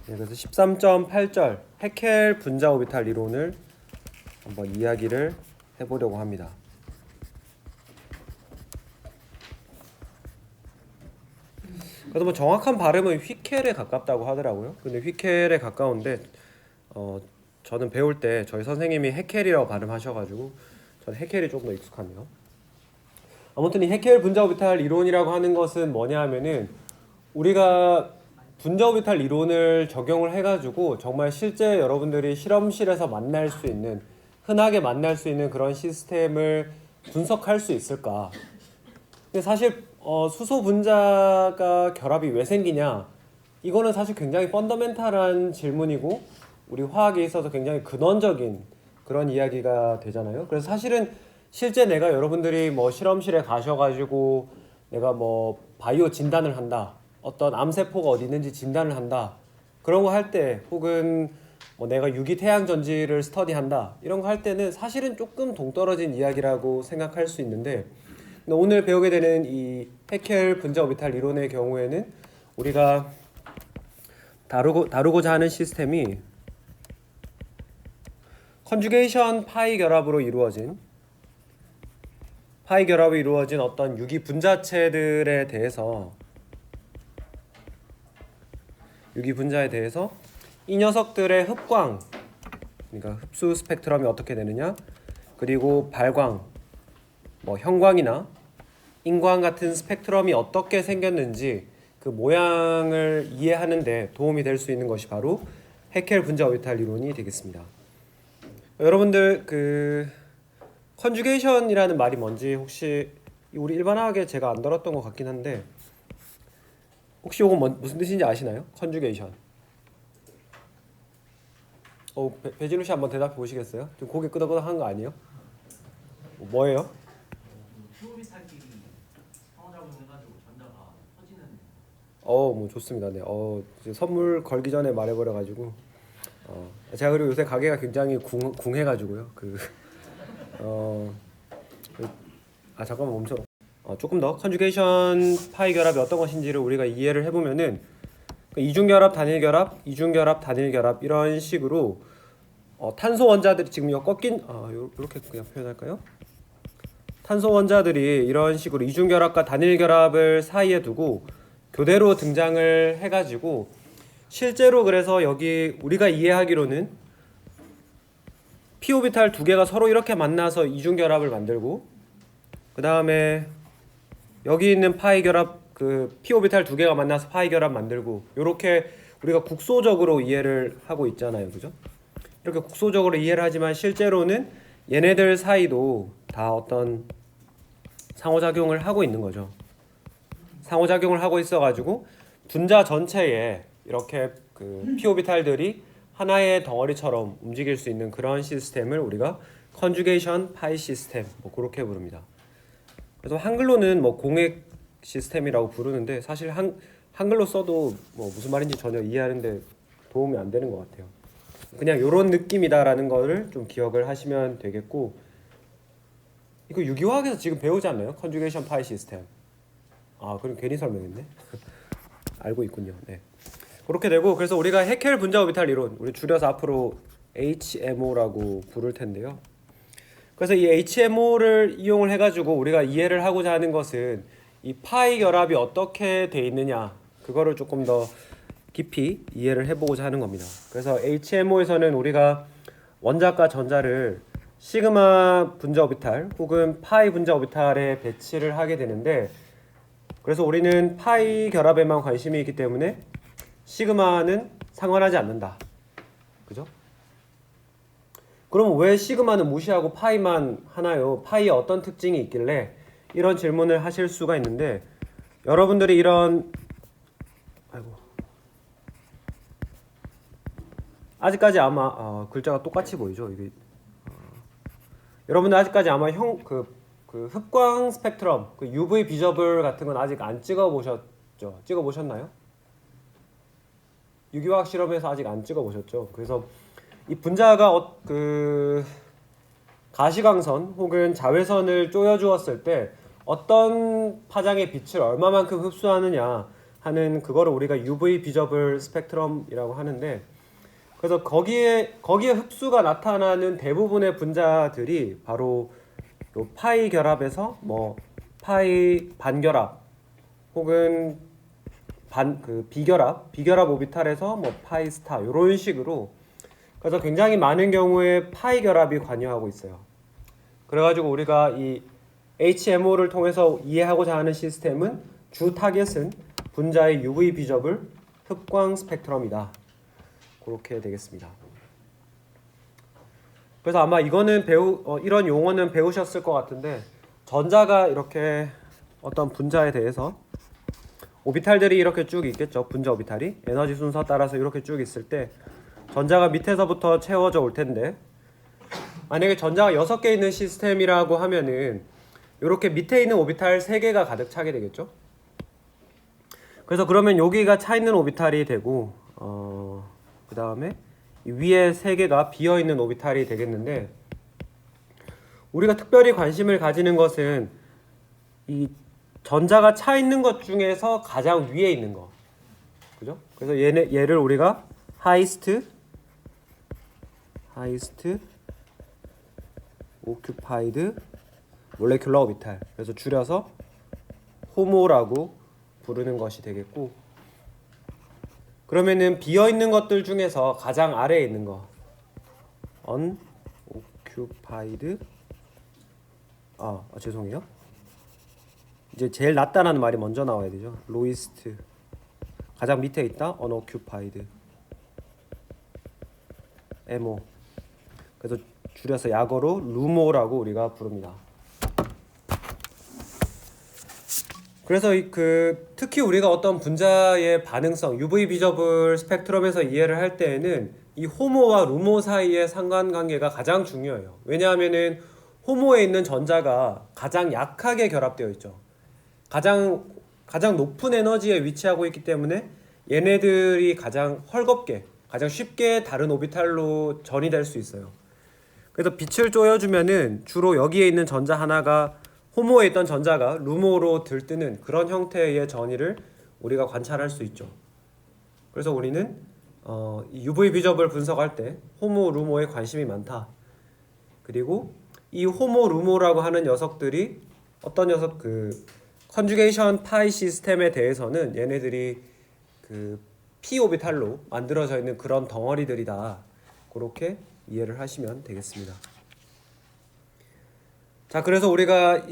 그래서 13.8절 해켈 분자 오비탈 이론을 한번 이야기를 해보려고 합니다. 그래서 뭐 정확한 발음은 휘켈에 가깝다고 하더라고요. 근데 휘켈에 가까운데 저는 배울 때 저희 선생님이 해켈이라고 발음하셔가지고 저는 해켈이 조금 더 익숙하네요. 아무튼 이 해켈 분자 오비탈 이론이라고 하는 것은 뭐냐 하면은 우리가 분자 오비탈 이론을 적용을 해가지고 정말 실제 여러분들이 실험실에서 만날 수 있는, 흔하게 만날 수 있는 그런 시스템을 분석할 수 있을까? 근데 사실 수소 분자가 결합이 왜 생기냐? 이거는 사실 굉장히 펀더멘탈한 질문이고 우리 화학에 있어서 굉장히 근원적인 그런 이야기가 되잖아요. 그래서 사실은 실제 내가 여러분들이 뭐 실험실에 가셔가지고 내가 뭐 바이오 진단을 한다, 어떤 암세포가 어디 있는지 진단을 한다, 그런 거 할 때, 혹은 뭐 내가 유기 태양 전지를 스터디한다, 이런 거 할 때는 사실은 조금 동떨어진 이야기라고 생각할 수 있는데, 오늘 배우게 되는 이 해켈 분자 오비탈 이론의 경우에는 우리가 다루고자 하는 시스템이 컨주게이션 파이 결합으로 이루어진 어떤 유기 분자체들에 대해서, 유기 분자에 대해서 이 녀석들의 흡광, 그러니까 흡수 스펙트럼이 어떻게 되느냐, 그리고 발광, 뭐 형광이나 인광 같은 스펙트럼이 어떻게 생겼는지 그 모양을 이해하는 데 도움이 될 수 있는 것이 바로 해켈 분자 오비탈 이론이 되겠습니다. 여러분들 그 컨주게이션이라는 말이 뭔지 혹시 우리 일반화하게 제가 안 다뤘던 것 같긴 한데 혹시 이건 무슨 뜻인지 아시나요? 컨주게이션. 배진우 씨 한번 대답해 보시겠어요? 좀 고개 끄덕끄덕한 거 아니에요? 뭐예요? 퓨어비탈끼리 상호작용 해가지고 전자가 터지는. 뭐 좋습니다. 네. 선물 걸기 전에 말해버려가지고. 제가 그리고 요새 가게가 굉장히 궁해가지고요. 잠깐만 멈춰. 조금 더 컨주게이션 파이 결합이 어떤 것인지를 우리가 이해를 해보면은 이중결합, 단일결합, 이중결합, 단일결합 이런 식으로 탄소 원자들이 지금 이거 꺾인 이렇게 그냥 표현할까요? 탄소 원자들이 이런 식으로 이중결합과 단일결합을 사이에 두고 교대로 등장을 해가지고 실제로 그래서 여기 우리가 이해하기로는 p 오비탈 두 개가 서로 이렇게 만나서 이중결합을 만들고 그 다음에 여기 있는 파이 결합, 그 p 오비탈 두 개가 만나서 파이 결합 만들고 이렇게 우리가 국소적으로 이해를 하고 있잖아요, 그죠? 이렇게 국소적으로 이해를 하지만 실제로는 얘네들 사이도 다 어떤 상호작용을 하고 있는 거죠. 상호작용을 하고 있어가지고 분자 전체에 이렇게 그 p 오비탈들이 하나의 덩어리처럼 움직일 수 있는 그런 시스템을 우리가 컨주게이션 파이 시스템 뭐 그렇게 부릅니다. 그래서 한글로는 뭐 공액 시스템이라고 부르는데 사실 한글로 써도 뭐 무슨 말인지 전혀 이해하는데 도움이 안 되는 것 같아요. 그냥 이런 느낌이다라는 거를 좀 기억을 하시면 되겠고, 이거 유기화학에서 지금 배우지 않나요? 컨주게이션 파이 시스템. 그럼 괜히 설명했네. 알고 있군요. 네. 그렇게 되고, 그래서 우리가 해켈 분자 오비탈 이론, 우리 줄여서 앞으로 HMO라고 부를 텐데요. 그래서 이 HMO를 이용을 해가지고 우리가 이해를 하고자 하는 것은 이 파이 결합이 어떻게 돼 있느냐, 그거를 조금 더 깊이 이해를 해보고자 하는 겁니다. 그래서 HMO에서는 우리가 원자과 전자를 시그마 분자 오비탈 혹은 파이 분자 오비탈에 배치를 하게 되는데, 그래서 우리는 파이 결합에만 관심이 있기 때문에 시그마는 상관하지 않는다, 그죠? 그럼 왜 시그마는 무시하고 파이만 하나요? 파이에 어떤 특징이 있길래? 이런 질문을 하실 수가 있는데, 여러분들이 이런 아직까지 아마 글자가 똑같이 보이죠? 이게 여러분들 아직까지 아마 그 흡광 스펙트럼, 그 UV 비저블 같은 건 아직 안 찍어 보셨죠? 찍어 보셨나요? 유기화학 실험에서 아직 안 찍어 보셨죠? 그래서 이 분자가 그 가시광선 혹은 자외선을 쪼여 주었을 때 어떤 파장의 빛을 얼마만큼 흡수하느냐 하는 그거를 우리가 UV 비저블 스펙트럼이라고 하는데, 그래서 거기에 흡수가 나타나는 대부분의 분자들이 바로 요 파이 결합에서 뭐 파이 반결합 혹은 비결합 오비탈에서 뭐 파이 스타 이런 식으로, 그래서 굉장히 많은 경우에 파이 결합이 관여하고 있어요. 그래가지고 우리가 이 HMO를 통해서 이해하고자 하는 시스템은 주 타겟은 분자의 UV 비저블 흡광 스펙트럼이다. 그렇게 되겠습니다. 그래서 아마 이거는 이런 용어는 배우셨을 것 같은데, 전자가 이렇게 어떤 분자에 대해서 오비탈들이 이렇게 쭉 있겠죠. 분자 오비탈이 에너지 순서 따라서 이렇게 쭉 있을 때 전자가 밑에서부터 채워져 올 텐데, 만약에 전자가 6개 있는 시스템이라고 하면은 이렇게 밑에 있는 오비탈 3개가 가득 차게 되겠죠. 그래서 그러면 여기가 차 있는 오비탈이 되고, 그 다음에 위에 3개가 비어 있는 오비탈이 되겠는데, 우리가 특별히 관심을 가지는 것은 이 전자가 차 있는 것 중에서 가장 위에 있는 거, 그죠? 그래서 얘를 우리가 highest occupied molecular orbital, 그래서 줄여서 호모라고 부르는 것이 되겠고, 그러면은 비어 있는 것들 중에서 가장 아래에 있는 거 unoccupied 죄송해요. 이제 제일 낮다라는 말이 먼저 나와야 되죠. lowest, 가장 밑에 있다 unoccupied MO, 그래서 줄여서 약어로 루모라고 우리가 부릅니다. 그래서 특히 우리가 어떤 분자의 반응성, UV 비저블 스펙트럼에서 이해를 할 때에는 이 호모와 루모 사이의 상관관계가 가장 중요해요. 왜냐하면은 호모에 있는 전자가 가장 약하게 결합되어 있죠. 가장 높은 에너지에 위치하고 있기 때문에 얘네들이 가장 헐겁게, 가장 쉽게 다른 오비탈로 전이 될 수 있어요. 그래서 빛을 쪼여주면은 주로 여기에 있는 전자 하나가, 호모에 있던 전자가 루모로 들뜨는 그런 형태의 전이를 우리가 관찰할 수 있죠. 그래서 우리는 UV 비저블 분석할 때 호모, 루모에 관심이 많다. 그리고 이 호모, 루모라고 하는 녀석들이 어떤 녀석, 컨주게이션 파이 시스템에 대해서는 얘네들이 p 오비탈로 만들어져 있는 그런 덩어리들이다. 그렇게 이해를 하시면 되겠습니다. 자, 그래서 우리가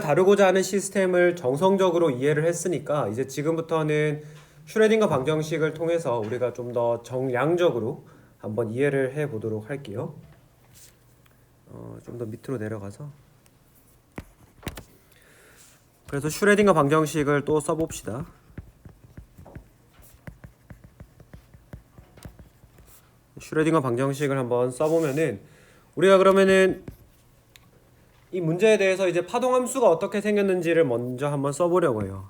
다루고자 하는 시스템을 정성적으로 이해를 했으니까, 이제 지금부터는 슈레딩거 방정식을 통해서 우리가 좀 더 정량적으로 한번 이해를 해 보도록 할게요. 좀 더 밑으로 내려가서, 그래서 슈레딩거 방정식을 또 써봅시다. 슈레딩거 방정식을 한번 써보면은, 우리가 그러면은 이 문제에 대해서 이제 파동 함수가 어떻게 생겼는지를 먼저 한번 써보려고 해요.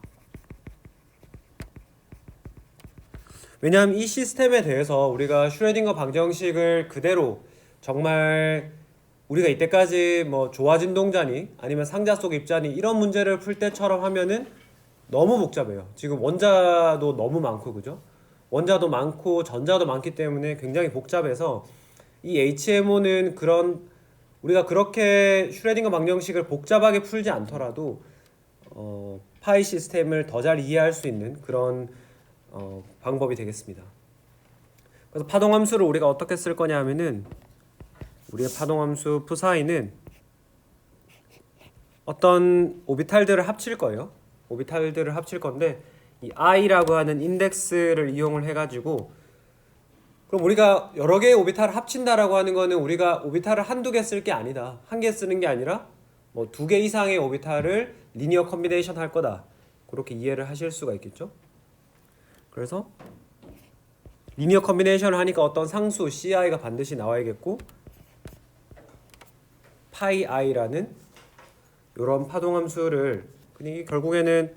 왜냐하면 이 시스템에 대해서 우리가 슈레딩거 방정식을 그대로 정말 우리가 이때까지 뭐 조화진 동자니 아니면 상자 속 입자니 이런 문제를 풀 때처럼 하면은 너무 복잡해요. 지금 원자도 너무 많고, 그죠? 원자도 많고 전자도 많기 때문에 굉장히 복잡해서, 이 HMO는 우리가 그렇게 슈레딩거 방정식을 복잡하게 풀지 않더라도 파이 시스템을 더 잘 이해할 수 있는 그런 방법이 되겠습니다. 그래서 파동함수를 우리가 어떻게 쓸 거냐 하면은, 우리의 파동함수 푸사이는 어떤 오비탈들을 합칠 거예요. 오비탈들을 합칠 건데, 이 i라고 하는 인덱스를 이용을 해가지고, 그럼 우리가 여러 개의 오비탈을 합친다라고 하는 거는 우리가 오비탈을 한두 개 쓸 게 아니다. 한 개 쓰는 게 아니라 뭐 2개 이상의 오비탈을 리니어 컨비네이션 할 거다. 그렇게 이해를 하실 수가 있겠죠. 그래서 리니어 컨비네이션을 하니까 어떤 상수 CI가 반드시 나와야겠고, 파이 i라는 이런 파동함수를, 그러니까 결국에는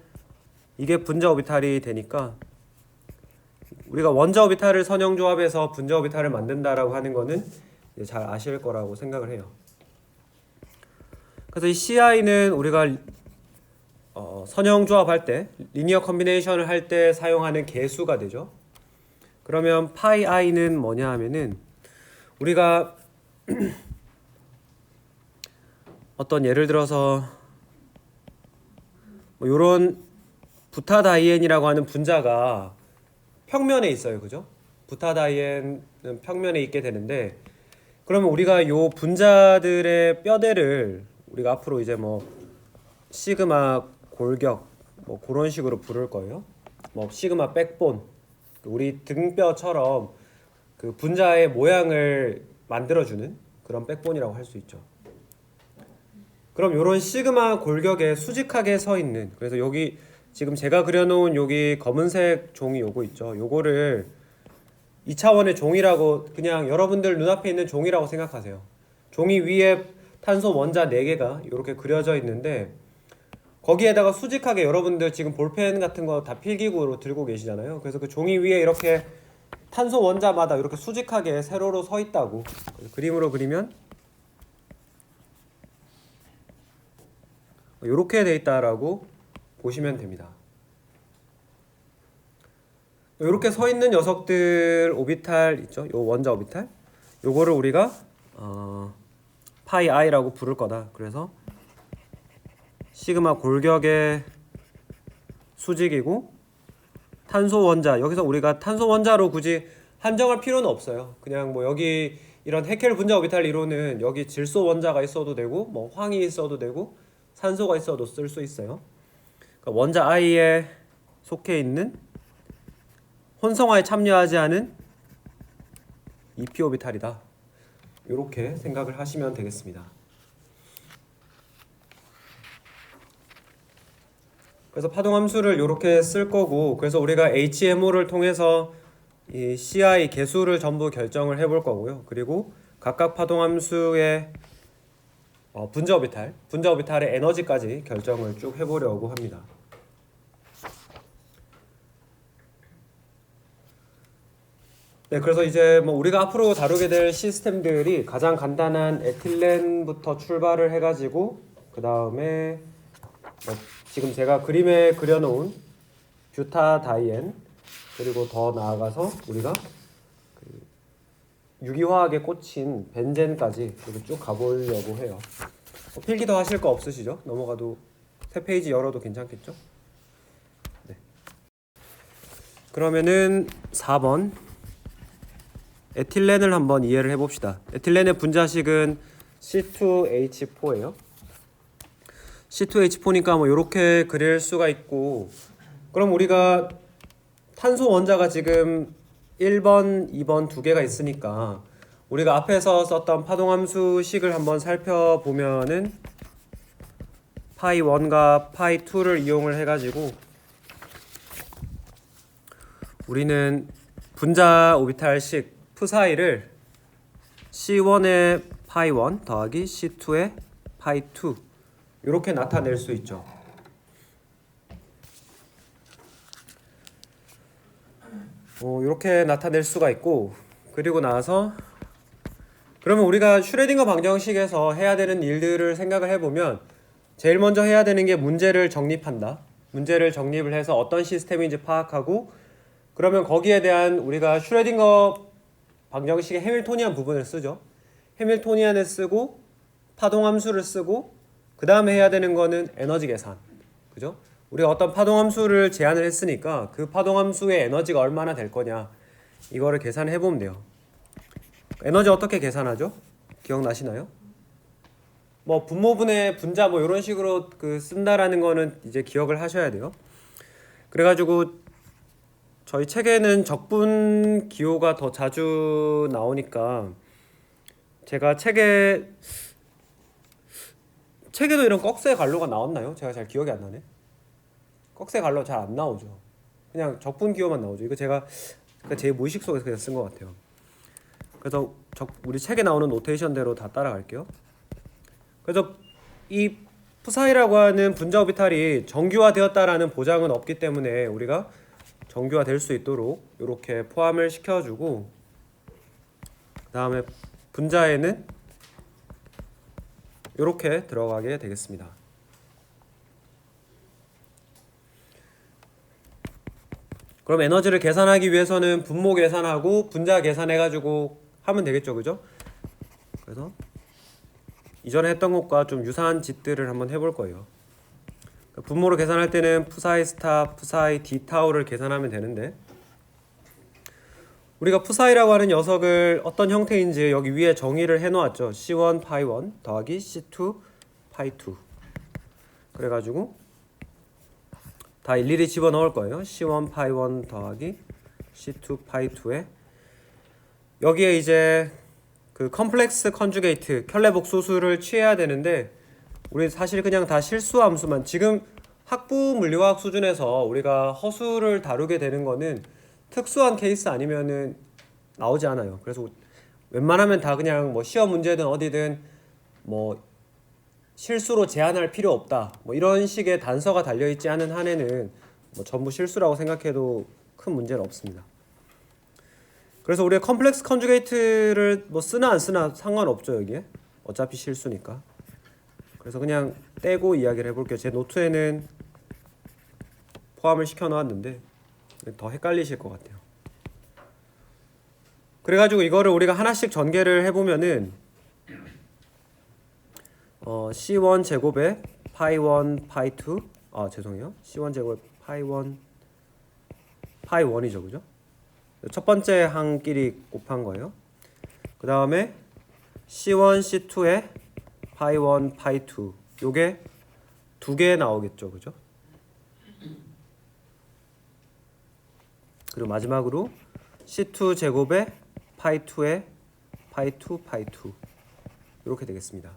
이게 분자 오비탈이 되니까, 우리가 원자 오비탈을 선형조합해서 분자 오비탈을 만든다라고 하는 거는 이제 잘 아실 거라고 생각을 해요. 그래서 이 CI는 우리가 선형 조합할 때 리니어 컨비네이션을 할 때 사용하는 계수가 되죠. 그러면 파이 i는 뭐냐 하면은 우리가 어떤 예를 들어서 뭐 요런 부타다이엔이라고 하는 분자가 평면에 있어요. 그죠? 부타다이엔은 평면에 있게 되는데 그러면 우리가 요 분자들의 뼈대를 우리가 앞으로 이제 뭐 시그마 골격 뭐 그런 식으로 부를 거예요. 뭐 시그마 백본 우리 등뼈처럼 그 분자의 모양을 만들어주는 그런 백본이라고 할 수 있죠. 그럼 요런 시그마 골격에 수직하게 서 있는 그래서 여기 지금 제가 그려놓은 여기 검은색 종이 요거 있죠. 요거를 2차원의 종이라고 그냥 여러분들 눈앞에 있는 종이라고 생각하세요. 종이 위에 탄소 원자 4개가 이렇게 그려져 있는데 거기에다가 수직하게 여러분들 지금 볼펜 같은 거 다 필기구로 들고 계시잖아요. 그래서 그 종이 위에 이렇게 탄소 원자마다 이렇게 수직하게 세로로 서 있다고 그림으로 그리면 이렇게 돼 있다라고 보시면 됩니다. 이렇게 서 있는 녀석들 오비탈 있죠? 요 원자 오비탈 요거를 우리가 파이 i라고 부를 거다. 그래서 시그마 골격의 수직이고 탄소 원자 여기서 우리가 탄소 원자로 굳이 한정할 필요는 없어요. 그냥 뭐 여기 이런 헤켈 분자 오비탈 이론은 여기 질소 원자가 있어도 되고 뭐 황이 있어도 되고 산소가 있어도 쓸 수 있어요. 그러니까 원자 i에 속해 있는 혼성화에 참여하지 않은 2p 오비탈이다. 이렇게 생각을 하시면 되겠습니다. 그래서 파동 함수를 이렇게 쓸 거고 그래서 우리가 HMO를 통해서 이 CI 개수를 전부 결정을 해볼 거고요. 그리고 각각 파동 함수의 분자 오비탈의 에너지까지 결정을 쭉 해보려고 합니다. 네, 그래서 이제 뭐 우리가 앞으로 다루게 될 시스템들이 가장 간단한 에틸렌부터 출발을 해가지고 그 다음에 뭐 지금 제가 그림에 그려놓은 뷰타다이엔 그리고 더 나아가서 우리가 그 유기화학에 꽂힌 벤젠까지 이렇게 쭉 가보려고 해요. 필기 더 하실 거 없으시죠? 넘어가도 새 페이지 열어도 괜찮겠죠? 네. 그러면은 4번 에틸렌을 한번 이해를 해봅시다. 에틸렌의 분자식은 C2H4예요. C2H4니까 뭐 이렇게 그릴 수가 있고 그럼 우리가 탄소 원자가 지금 1번, 2번 두 개가 있으니까 우리가 앞에서 썼던 파동함수식을 한번 살펴보면은 파이 1과 파이 2를 이용을 해가지고 우리는 분자 오비탈식 푸사이를 C1의 파이 1 더하기 C2의 파이 2 이렇게 나타낼 수 있죠. 이렇게 나타낼 수가 있고 그리고 나서 그러면 우리가 슈레딩거 방정식에서 해야 되는 일들을 생각을 해보면 제일 먼저 해야 되는 게 문제를 정립한다. 문제를 정립을 해서 어떤 시스템인지 파악하고 그러면 거기에 대한 우리가 슈레딩거 방정식의 해밀토니안 부분을 쓰죠. 해밀토니안을 쓰고 파동함수를 쓰고 그 다음에 해야 되는 거는 에너지 계산. 그죠? 우리가 어떤 파동함수를 제안을 했으니까 그 파동함수의 에너지가 얼마나 될 거냐 이거를 계산해 보면 돼요. 에너지 어떻게 계산하죠? 기억나시나요? 뭐 분모분의 분자 뭐 이런 식으로 그 쓴다라는 거는 이제 기억을 하셔야 돼요. 그래가지고 저희 책에는 적분 기호가 더 자주 나오니까 제가 책에도 이런 꺽쇠 관로가 나왔나요? 제가 잘 기억이 안 나네. 꺽쇠 관로 잘 안 나오죠. 그냥 적분 기호만 나오죠. 이거 제가 제 무의식 속에서 그냥 쓴 것 같아요. 그래서 우리 책에 나오는 노테이션대로 다 따라갈게요. 그래서 이 푸사이라고 하는 분자 오비탈이 정규화되었다라는 보장은 없기 때문에 우리가 정규화될 수 있도록 이렇게 포함을 시켜주고 그 다음에 분자에는 이렇게 들어가게 되겠습니다. 그럼 에너지를 계산하기 위해서는 분모 계산하고 분자 계산해가지고 하면 되겠죠, 그죠? 그래서 이전에 했던 것과 좀 유사한 짓들을 한번 해볼 거예요. 분모로 계산할 때는 푸사이 스타, 푸사이 d 타우를 계산하면 되는데, 우리가 푸사이라고 하는 녀석을 어떤 형태인지 여기 위에 정의를 해놓았죠. C1 파이 1 더하기 C2 파이 2. 그래가지고 다 일일이 집어넣을 거예요. C1 파이 1 더하기 C2 파이 2에 여기에 이제 그 컴플렉스 컨주게이트 켤레복 소수를 취해야 되는데, 우리 사실 그냥 다 실수함수만, 지금 학부 물리화학 수준에서 우리가 허수를 다루게 되는 거는 특수한 케이스 아니면은 나오지 않아요. 그래서 웬만하면 다 그냥 뭐 시험 문제든 어디든 뭐 실수로 제한할 필요 없다, 뭐 이런 식의 단서가 달려있지 않은 한에는 뭐 전부 실수라고 생각해도 큰 문제는 없습니다. 그래서 우리가 컴플렉스 컨주게이트를 뭐 쓰나 안 쓰나 상관없죠. 여기에 어차피 실수니까. 그래서 그냥 떼고 이야기를 해볼게요. 제 노트에는 포함을 시켜 놓았는데 더 헷갈리실 것 같아요. 그래가지고 이거를 우리가 하나씩 전개를 해보면은 C1 제곱에 파이 1 파이 2, 죄송해요. C1 제곱에 파이 1 파이 1이죠, 그죠? 첫 번째 항끼리 곱한 거예요. 그 다음에 C1 C2에 파이 1 파이 2, 요게 두 개 나오겠죠, 그죠? 그리고 마지막으로 C2 제곱에 파이 2에 파이 2 파이 2, 이렇게 되겠습니다.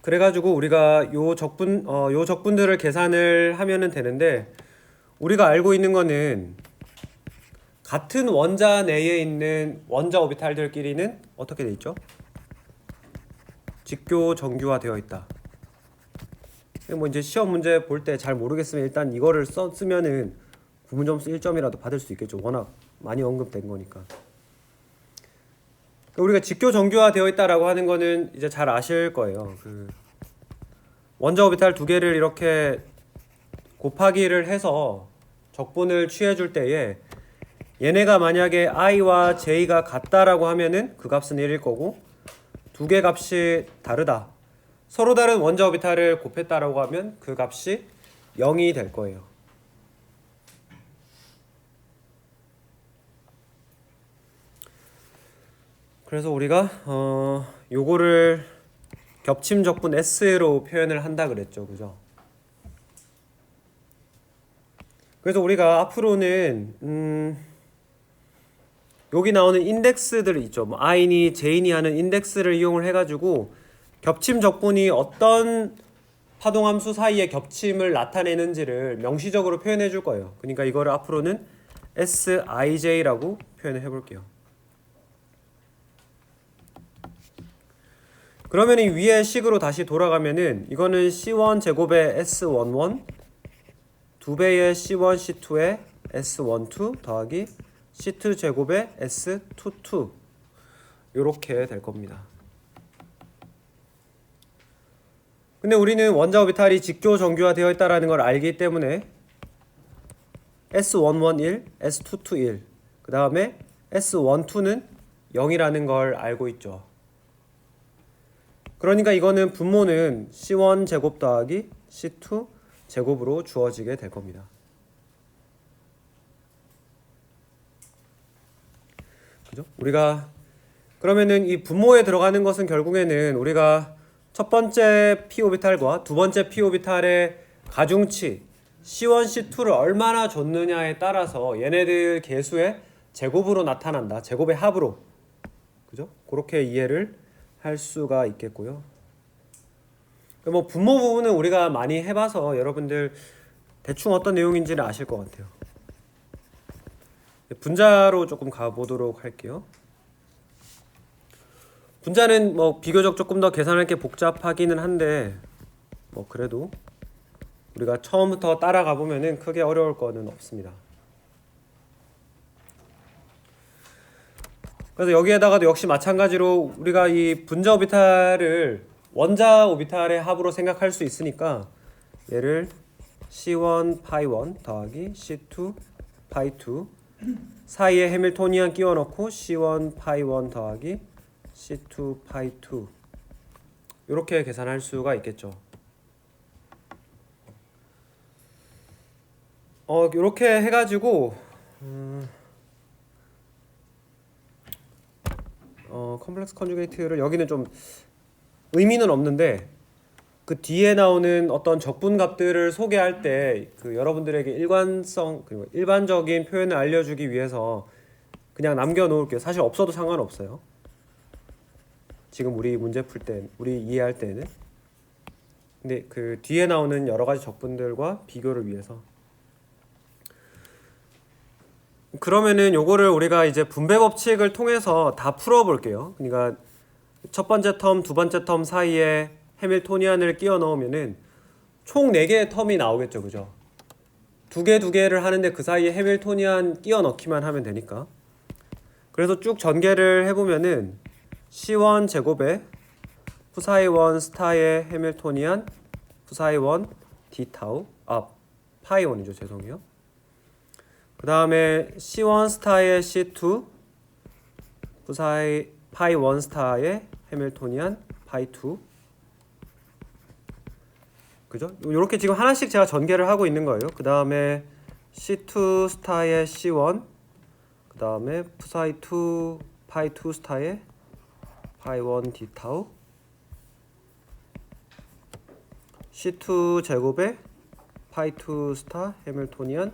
그래가지고 우리가 요 적분들을 계산을 하면은 되는데, 우리가 알고 있는 거는 같은 원자 내에 있는 원자 오비탈들끼리는 어떻게 돼 있죠? 직교 정규화 되어 있다. 뭐 이제 시험 문제 볼 때 잘 모르겠으면 일단 이거를 쓰면은 구문점수 1점이라도 받을 수 있겠죠. 워낙 많이 언급된 거니까. 우리가 직교 정규화 되어 있다라고 하는 거는 이제 잘 아실 거예요. 그 원자 오비탈 두 개를 이렇게 곱하기를 해서 적분을 취해 줄 때에 얘네가 만약에 i와 j가 같다라고 하면은 그 값은 1일 거고, 두 개 값이 다르다, 서로 다른 원자 오비탈을 곱했다라고 하면 그 값이 0이 될 거예요. 그래서 우리가 요거를 겹침 적분 S로 표현을 한다 그랬죠, 그죠? 그래서 우리가 앞으로는 여기 나오는 인덱스들 있죠. 뭐 I니 J니 하는 인덱스를 이용을 해가지고 겹침 적분이 어떤 파동함수 사이의 겹침을 나타내는지를 명시적으로 표현해 줄 거예요. 그러니까 이거를 앞으로는 SIJ라고 표현을 해볼게요. 그러면 이 위의 식으로 다시 돌아가면은 이거는 C1 제곱의 S11 2배의 C1 C2의 S12 더하기 C2 제곱의 S22 요렇게 될 겁니다. 근데 우리는 원자 오비탈이 직교 정규화 되어 있다라는 걸 알기 때문에 S11 1, S22 1, 그 다음에 S12는 0이라는 걸 알고 있죠. 그러니까 이거는 분모는 C1 제곱 더하기 C2 제곱으로 주어지게 될 겁니다. 그죠? 우리가 그러면은 이 분모에 들어가는 것은 결국에는 우리가 첫 번째 p 오비탈과 두 번째 p 오비탈의 가중치 C1, C2를 얼마나 줬느냐에 따라서 얘네들 개수의 제곱으로 나타난다. 제곱의 합으로. 그죠? 그렇게 이해를 할 수가 있겠고요. 뭐 분모 부분은 우리가 많이 해봐서 여러분들 대충 어떤 내용인지는 아실 것 같아요. 분자로 조금 가보도록 할게요. 분자는 뭐 비교적 조금 더 계산할 게 복잡하기는 한데 뭐 그래도 우리가 처음부터 따라가 보면은 크게 어려울 거는 없습니다. 그래서 여기에다가도 역시 마찬가지로 우리가 이 분자 오비탈을 원자 오비탈의 합으로 생각할 수 있으니까 얘를 C1 파이 1 더하기 C2 파이 2 사이에 해밀토니안 끼워 넣고 C1 파이 1 더하기 C2 파이 2 이렇게 계산할 수가 있겠죠. 이렇게 해가지고 컴플렉스 컨주게이트를 여기는 좀 의미는 없는데 그 뒤에 나오는 어떤 적분값들을 소개할 때 그 여러분들에게 일관성 그리고 일반적인 표현을 알려주기 위해서 그냥 남겨놓을게요. 사실 없어도 상관없어요. 지금 우리 문제 풀 때, 우리 이해할 때는. 근데 그 뒤에 나오는 여러 가지 적분들과 비교를 위해서. 그러면은 요거를 우리가 이제 분배 법칙을 통해서 다 풀어볼게요. 그러니까 첫 번째 텀, 두 번째 텀 사이에 해밀토니안을 끼워 넣으면은 총 4개의 텀이 나오겠죠, 그죠? 두 개를 하는데 그 사이에 해밀토니안 끼워 넣기만 하면 되니까. 그래서 쭉 전개를 해보면은 C1 제곱에 푸사이 1 스타의 해밀토니안 푸사이 1 D타우 파이 1이죠, 죄송해요. 그 다음에 C1 스타의 C2 푸사이 파이 1 스타의 해밀토니안 파이 2 그죠? 이렇게 지금 하나씩 제가 전개를 하고 있는 거예요. 그 다음에 C2 스타의 C1 그 다음에 푸사이 2 파이 2 스타의 파이 1 D타우 C2 제곱에 파이 2 스타 해밀토니안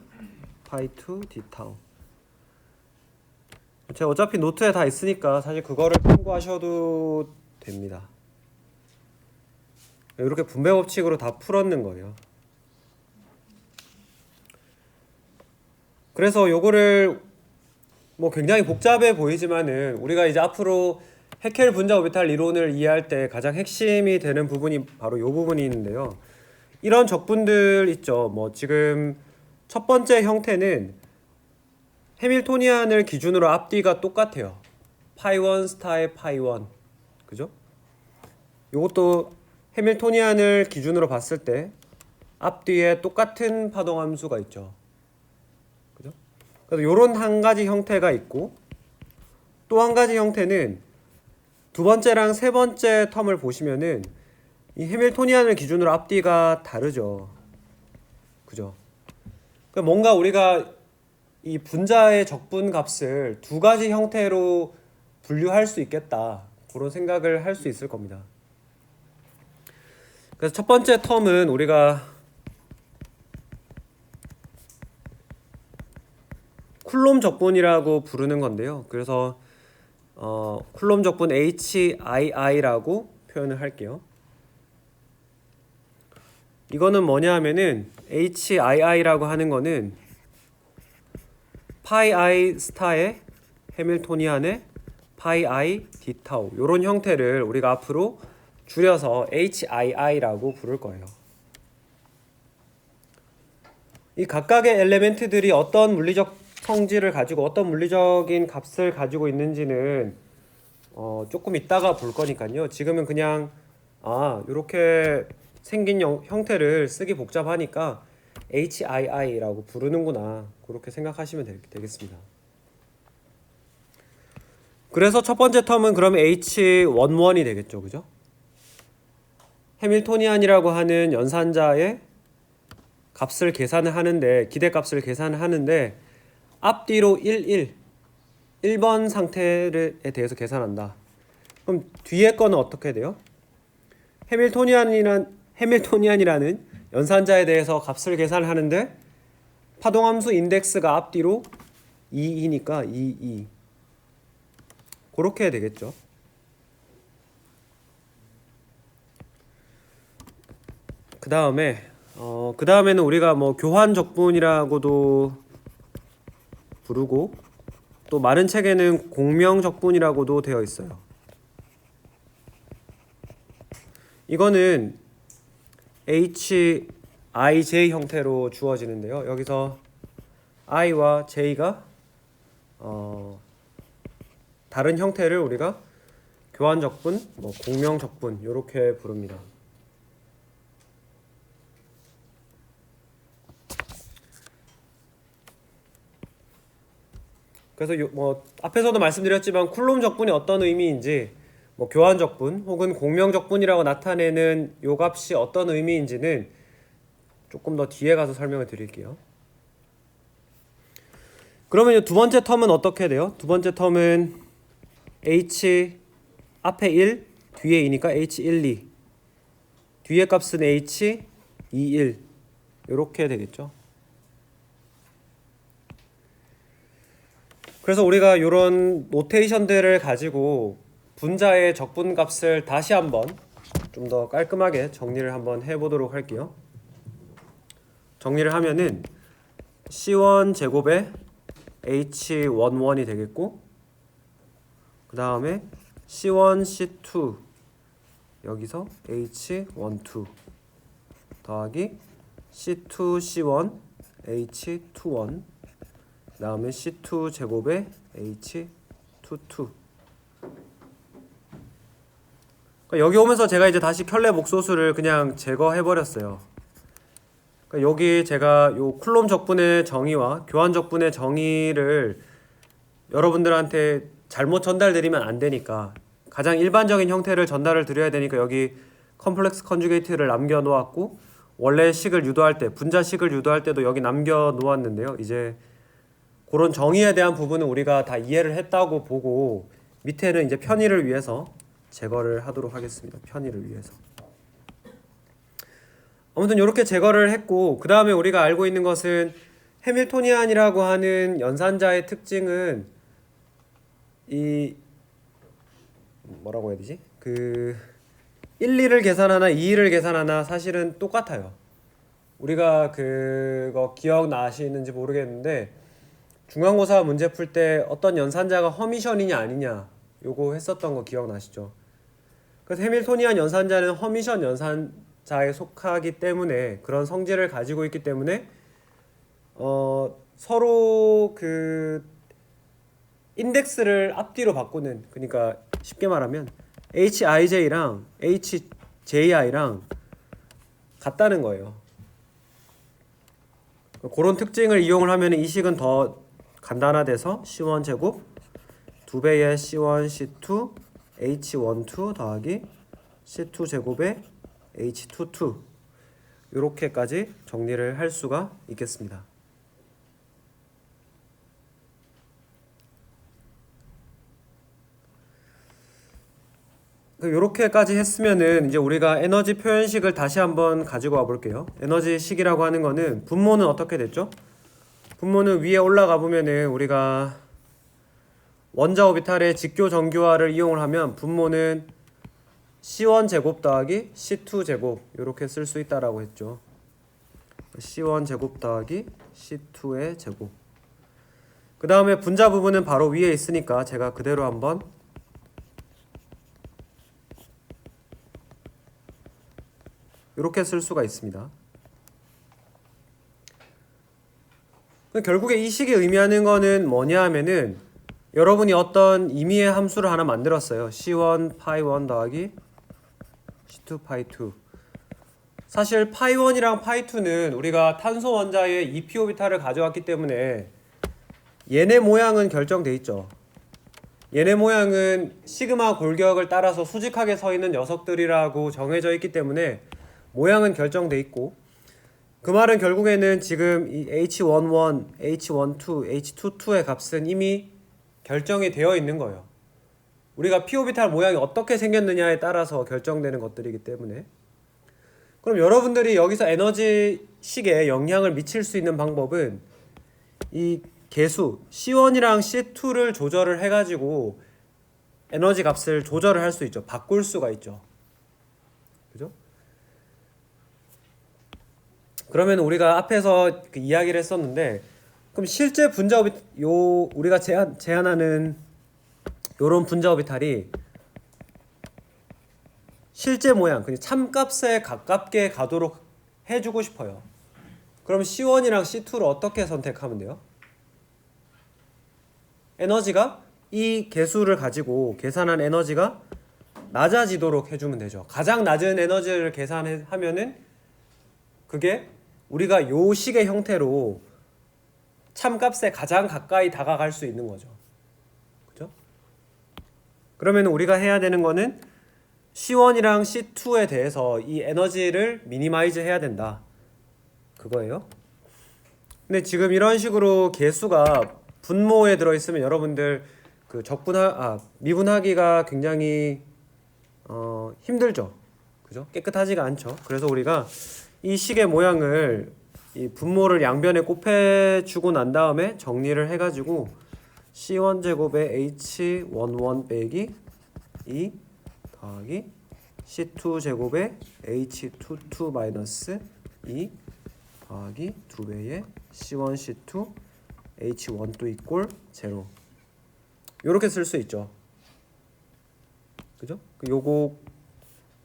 파이 2 D타우. 제가 어차피 노트에 다 있으니까 사실 그거를 참고하셔도 됩니다. 이렇게 분배 법칙으로 다 풀었는 거예요. 그래서 요거를 뭐 굉장히 복잡해 보이지만은 우리가 이제 앞으로 해켈 분자 오비탈 이론을 이해할 때 가장 핵심이 되는 부분이 바로 요 부분이 있는데요. 이런 적분들 있죠. 뭐 지금 첫 번째 형태는 해밀토니안을 기준으로 앞뒤가 똑같아요. 파이 1 스타의 파이 1. 그죠? 요것도 해밀토니안을 기준으로 봤을 때 앞뒤에 똑같은 파동 함수가 있죠. 그죠? 그래서 요런 한 가지 형태가 있고 또 한 가지 형태는 두 번째랑 세 번째 텀을 보시면은 이 해밀토니안을 기준으로 앞뒤가 다르죠. 그죠? 그러니까 뭔가 우리가 이 분자의 적분 값을 두 가지 형태로 분류할 수 있겠다. 그런 생각을 할 수 있을 겁니다. 그래서 첫 번째 텀은 우리가 쿨롬 적분이라고 부르는 건데요. 그래서 쿨롬 적분 HII라고 표현을 할게요. 이거는 뭐냐 하면은 HII라고 하는 거는 파이 I 스타의 해밀토니안의 파이 I D타우 이런 형태를 우리가 앞으로 줄여서 HII라고 부를 거예요. 이 각각의 엘레멘트들이 어떤 물리적 성질을 가지고 어떤 물리적인 값을 가지고 있는지는 조금 이따가 볼 거니까요. 지금은 그냥 이렇게 생긴 형태를 쓰기 복잡하니까 HII라고 부르는구나 그렇게 생각하시면 되겠습니다. 그래서 첫 번째 텀은 그러면 H11이 되겠죠, 그죠? 해밀토니안이라고 하는 연산자의 값을 계산을 하는데 기대값을 계산을 하는데 앞뒤로 1번 상태에 대해서 계산한다. 그럼 뒤에 거는 어떻게 돼요? 해밀토니안이라는 연산자에 대해서 값을 계산하는데 파동함수 인덱스가 앞뒤로 2이니까 2. 그렇게 되겠죠. 그 다음에는 우리가 뭐 교환 적분이라고도 부르고 또 많은 책에는 공명 적분이라고도 되어 있어요. 이거는 HIJ 형태로 주어지는데요. 여기서 I와 J가 다른 형태를 우리가 교환 적분, 뭐 공명 적분 이렇게 부릅니다. 그래서 뭐 앞에서도 말씀드렸지만 쿨롬 적분이 어떤 의미인지, 뭐 교환 적분 혹은 공명 적분이라고 나타내는 요 값이 어떤 의미인지는 조금 더 뒤에 가서 설명을 드릴게요. 그러면 두 번째 텀은 어떻게 돼요? 두 번째 텀은 h 앞에 1 뒤에 2니까 h1, 2 뒤에 값은 h 2, 1 이렇게 되겠죠. 그래서 우리가 이런 노테이션들을 가지고 분자의 적분 값을 다시 한번 좀 더 깔끔하게 정리를 한번 해보도록 할게요. 정리를 하면은 C1 제곱에 H11이 되겠고, 그 다음에 C1 C2 여기서 H12 더하기 C2 C1 H21 그 다음에 C2 제곱에 H22. 그러니까 여기 오면서 제가 이제 다시 켤레 목소수를 그냥 제거해 버렸어요. 그러니까 여기 제가 요 쿨롬 적분의 정의와 교환 적분의 정의를 여러분들한테 잘못 전달드리면 안 되니까, 가장 일반적인 형태를 전달을 드려야 되니까 여기 컴플렉스 컨주게이트를 남겨 놓았고, 원래 식을 유도할 때, 분자식을 유도할 때도 여기 남겨 놓았는데요. 이제 그런 정의에 대한 부분은 우리가 다 이해를 했다고 보고, 밑에는 이제 편의를 위해서 제거를 하도록 하겠습니다. 편의를 위해서. 아무튼 이렇게 제거를 했고, 그 다음에 우리가 알고 있는 것은 해밀토니안이라고 하는 연산자의 특징은 이 뭐라고 해야 되지? 그 1, 2를 계산하나 2, 2를 계산하나 사실은 똑같아요. 우리가 그거 기억나시는지 모르겠는데 중간고사 문제 풀 때 어떤 연산자가 허미션이냐 아니냐 요거 했었던 거 기억나시죠? 그래서 해밀토니안 연산자는 허미션 연산자에 속하기 때문에, 그런 성질을 가지고 있기 때문에 서로 그 인덱스를 앞뒤로 바꾸는, 그러니까 쉽게 말하면 HIJ랑 HJI랑 같다는 거예요. 그런 특징을 이용을 하면 이 식은 더 간단화돼서 C1 제곱 2배의 C1 C2 H12 더하기 C2 제곱에 H22 이렇게까지 정리를 할 수가 있겠습니다. 이렇게까지 했으면은 이제 우리가 에너지 표현식을 다시 한번 가지고 와 볼게요. 에너지식이라고 하는 거는 분모는 어떻게 됐죠? 분모는 위에 올라가 보면은 우리가 원자 오비탈의 직교 정교화를 이용을 하면 분모는 C1 제곱 더하기 C2 제곱 이렇게 쓸 수 있다라고 했죠. C1 제곱 더하기 C2의 제곱. 그 다음에 분자 부분은 바로 위에 있으니까 제가 그대로 한번 이렇게 쓸 수가 있습니다. 결국에 이 식이 의미하는 거는 뭐냐 하면은, 여러분이 어떤 임의의 함수를 하나 만들었어요. C1 파이1 더하기 C2 파이2. 사실 파이1이랑 파이2는 우리가 탄소 원자의 2p 오비탈을 가져왔기 때문에 얘네 모양은 결정돼 있죠. 얘네 모양은 시그마 골격을 따라서 수직하게 서 있는 녀석들이라고 정해져 있기 때문에 모양은 결정돼 있고, 그 말은 결국에는 지금 이 H11, H12, H22의 값은 이미 결정이 되어 있는 거예요. 우리가 p 오비탈 모양이 어떻게 생겼느냐에 따라서 결정되는 것들이기 때문에. 그럼 여러분들이 여기서 에너지식에 영향을 미칠 수 있는 방법은 이 개수 C1이랑 C2를 조절을 해가지고 에너지 값을 조절을 할 수 있죠. 바꿀 수가 있죠. 그죠? 그러면 우리가 앞에서 그 이야기를 했었는데, 그럼 실제 분자 오비탈, 우리가 제안하는 요런 분자 오비탈이 실제 모양, 그 참값에 가깝게 가도록 해주고 싶어요. 그럼 C1이랑 C2를 어떻게 선택하면 돼요? 에너지가 이 개수를 가지고 계산한 에너지가 낮아지도록 해주면 되죠. 가장 낮은 에너지를 계산하면은 그게 우리가 요 식의 형태로 참값에 가장 가까이 다가갈 수 있는 거죠. 그죠? 그러면 우리가 해야 되는 거는 C1이랑 C2에 대해서 이 에너지를 미니마이즈 해야 된다. 그거예요. 근데 지금 이런 식으로 개수가 분모에 들어있으면 여러분들 그 미분하기가 굉장히 힘들죠. 그죠? 깨끗하지가 않죠. 그래서 우리가 이 식의 모양을 이 분모를 양변에 곱해주고 난 다음에 정리를 해가지고 C1 제곱에 H11 빼기 2 더하기 C2 제곱에 H22 마이너스 2 더하기 2배의 C1 C2 H12 이꼴 0 요렇게 쓸 수 있죠. 그죠? 요거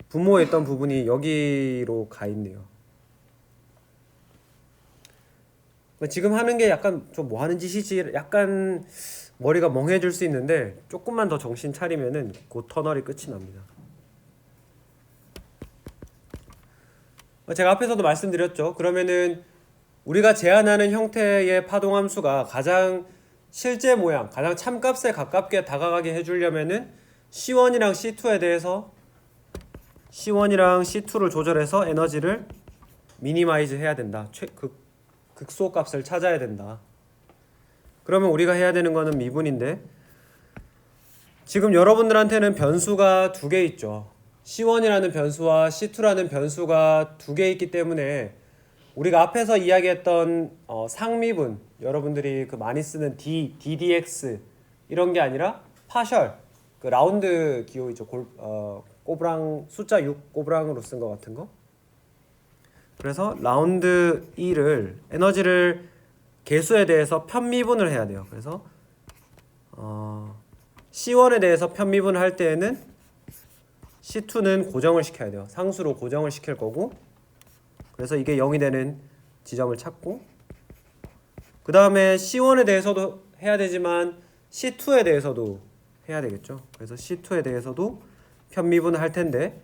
분모에 있던 부분이 여기로 가 있네요. 지금 하는 게 약간 좀 뭐 하는 짓이지 약간 머리가 멍해질 수 있는데 조금만 더 정신 차리면은 그 터널이 끝이 납니다. 제가 앞에서도 말씀드렸죠. 그러면은 우리가 제안하는 형태의 파동함수가 가장 실제 모양, 가장 참값에 가깝게 다가가게 해주려면은 C1이랑 C2에 대해서 C1이랑 C2를 조절해서 에너지를 미니마이즈 해야 된다. 극소값을 찾아야 된다. 그러면 우리가 해야 되는 거는 미분인데 지금 여러분들한테는 변수가 두 개 있죠. C1이라는 변수와 C2라는 변수가 두 개 있기 때문에 우리가 앞에서 이야기했던 상미분, 여러분들이 그 많이 쓰는 DDX 이런 게 아니라 파셜, 그 라운드 기호 있죠. 꼬브랑 숫자 6 꼬브랑으로 쓴 것 같은 거. 그래서 라운드 2를 에너지를 개수에 대해서 편미분을 해야 돼요. 그래서 C1에 대해서 편미분을 할 때에는 C2는 고정을 시켜야 돼요. 상수로 고정을 시킬 거고, 그래서 이게 0이 되는 지점을 찾고, 그 다음에 C1에 대해서도 해야 되지만 C2에 대해서도 해야 되겠죠. 그래서 C2에 대해서도 편미분을 할 텐데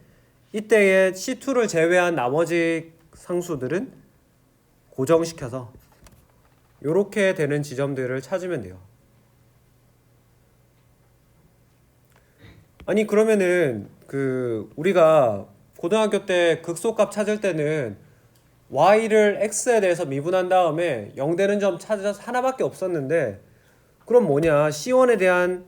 이때에 C2를 제외한 나머지 상수들은 고정시켜서 요렇게 되는 지점들을 찾으면 돼요. 아니 그러면은 그 우리가 고등학교 때 극소값 찾을 때는 y를 x에 대해서 미분한 다음에 0 되는 점 찾아서 하나밖에 없었는데 그럼 뭐냐, C1에 대한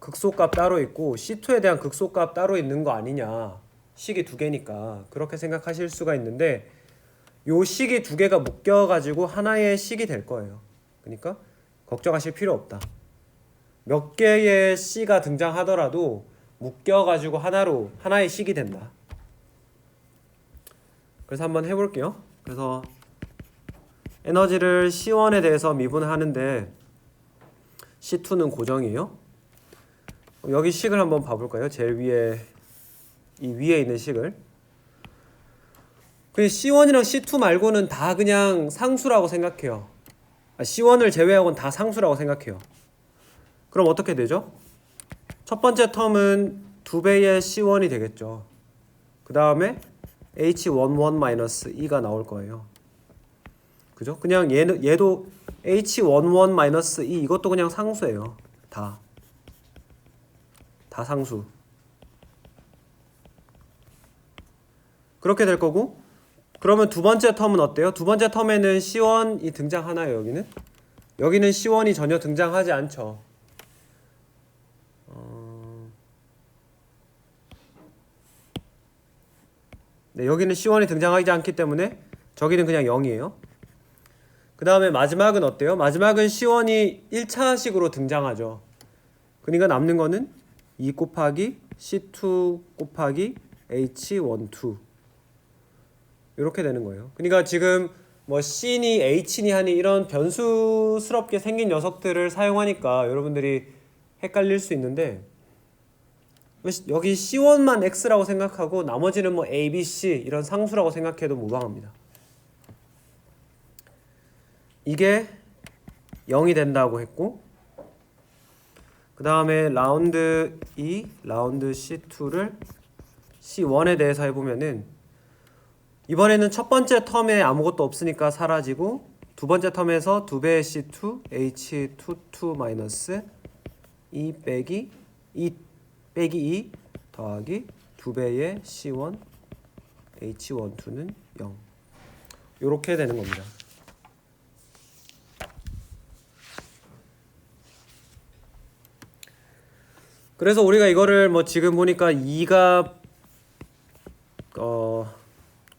극소값 따로 있고 C2에 대한 극소값 따로 있는 거 아니냐, 식이 두 개니까 그렇게 생각하실 수가 있는데 요 식이 두 개가 묶여가지고 하나의 식이 될 거예요. 그러니까 걱정하실 필요 없다. 몇 개의 C가 등장하더라도 묶여가지고 하나의 식이 된다. 그래서 한번 해볼게요. 그래서 에너지를 C1에 대해서 미분하는데 C2는 고정이에요. 여기 식을 한번 봐볼까요? 제일 위에 이 위에 있는 식을. 그 C1이랑 C2 말고는 다 그냥 상수라고 생각해요. C1을 제외하고는 다 상수라고 생각해요. 그럼 어떻게 되죠? 첫 번째 텀은 2배의 C1이 되겠죠. 그 다음에 H11-2가 나올 거예요. 그죠? 그냥 얘도 H11-2 이것도 그냥 상수예요. 다 상수. 그렇게 될 거고, 그러면 두 번째 텀은 어때요? 두 번째 텀에는 C1이 등장하나요? 여기는 C1이 전혀 등장하지 않죠. 네, 여기는 C1이 등장하지 않기 때문에 저기는 그냥 0이에요. 그 다음에 마지막은 어때요? 마지막은 C1이 1차식으로 등장하죠. 그러니까 남는 거는 2 곱하기 C2 곱하기 H12 이렇게 되는 거예요. 그러니까 지금 뭐 C니 H니 하니 이런 변수스럽게 생긴 녀석들을 사용하니까 여러분들이 헷갈릴 수 있는데 여기 C1만 X라고 생각하고 나머지는 뭐 A, B, C 이런 상수라고 생각해도 무방합니다. 이게 0이 된다고 했고, 그 다음에 라운드 2, 라운드 C2를 C1에 대해서 해보면은 이번에는 첫 번째 텀에 아무것도 없으니까 사라지고 두 번째 텀에서 2배의 C2 H22 마이너스 2 빼기 2 더하기 2배의 C1 H12는 0 요렇게 되는 겁니다. 그래서 우리가 이거를 뭐 지금 보니까 2가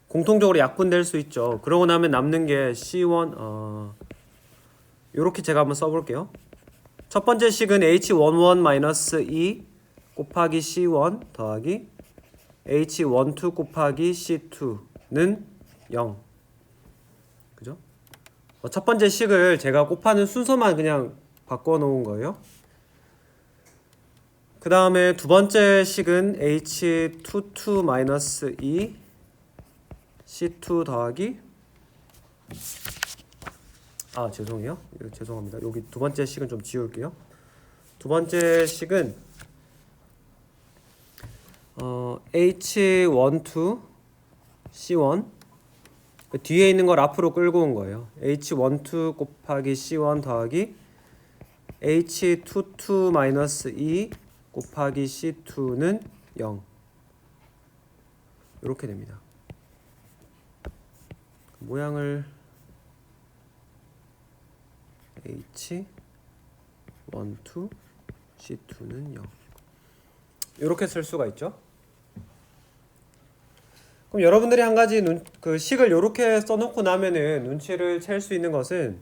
공통적으로 약분될 수 있죠. 그러고 나면 남는 게 C1 요렇게 제가 한번 써볼게요. 첫 번째 식은 H11-2 곱하기 C1 더하기 H12 곱하기 C2는 0 그죠? 첫 번째 식을 제가 곱하는 순서만 그냥 바꿔놓은 거예요. 그 다음에 두 번째 식은 H22-2 C2 더하기 죄송해요. 죄송합니다. 여기 두 번째 식은 좀 지울게요. 두 번째 식은 H12 C1 그 뒤에 있는 걸 앞으로 끌고 온 거예요. H12 곱하기 C1 더하기 H22-2 곱하기 C2는 0 이렇게 됩니다. 모양을 H12 C2는 0 이렇게 쓸 수가 있죠. 그럼 여러분들이 한 가지 그 식을 이렇게 써놓고 나면은 눈치를 챌 수 있는 것은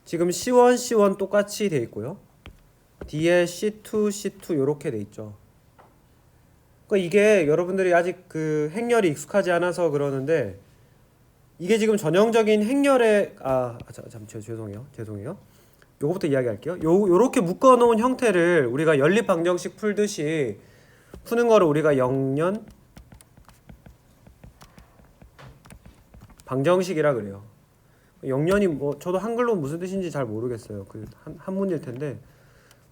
지금 C1 똑같이 돼 있고요. 뒤에 C2 이렇게 돼 있죠. 그러니까 이게 여러분들이 아직 그 행렬이 익숙하지 않아서 그러는데 이게 지금 전형적인 행렬의 죄송해요. 요거부터 이야기할게요. 요렇게 묶어 놓은 형태를 우리가 연립 방정식 풀듯이 푸는 거를 우리가 영연 방정식이라 그래요. 영연이 뭐 저도 한글로 무슨 뜻인지 잘 모르겠어요. 그 한문일 텐데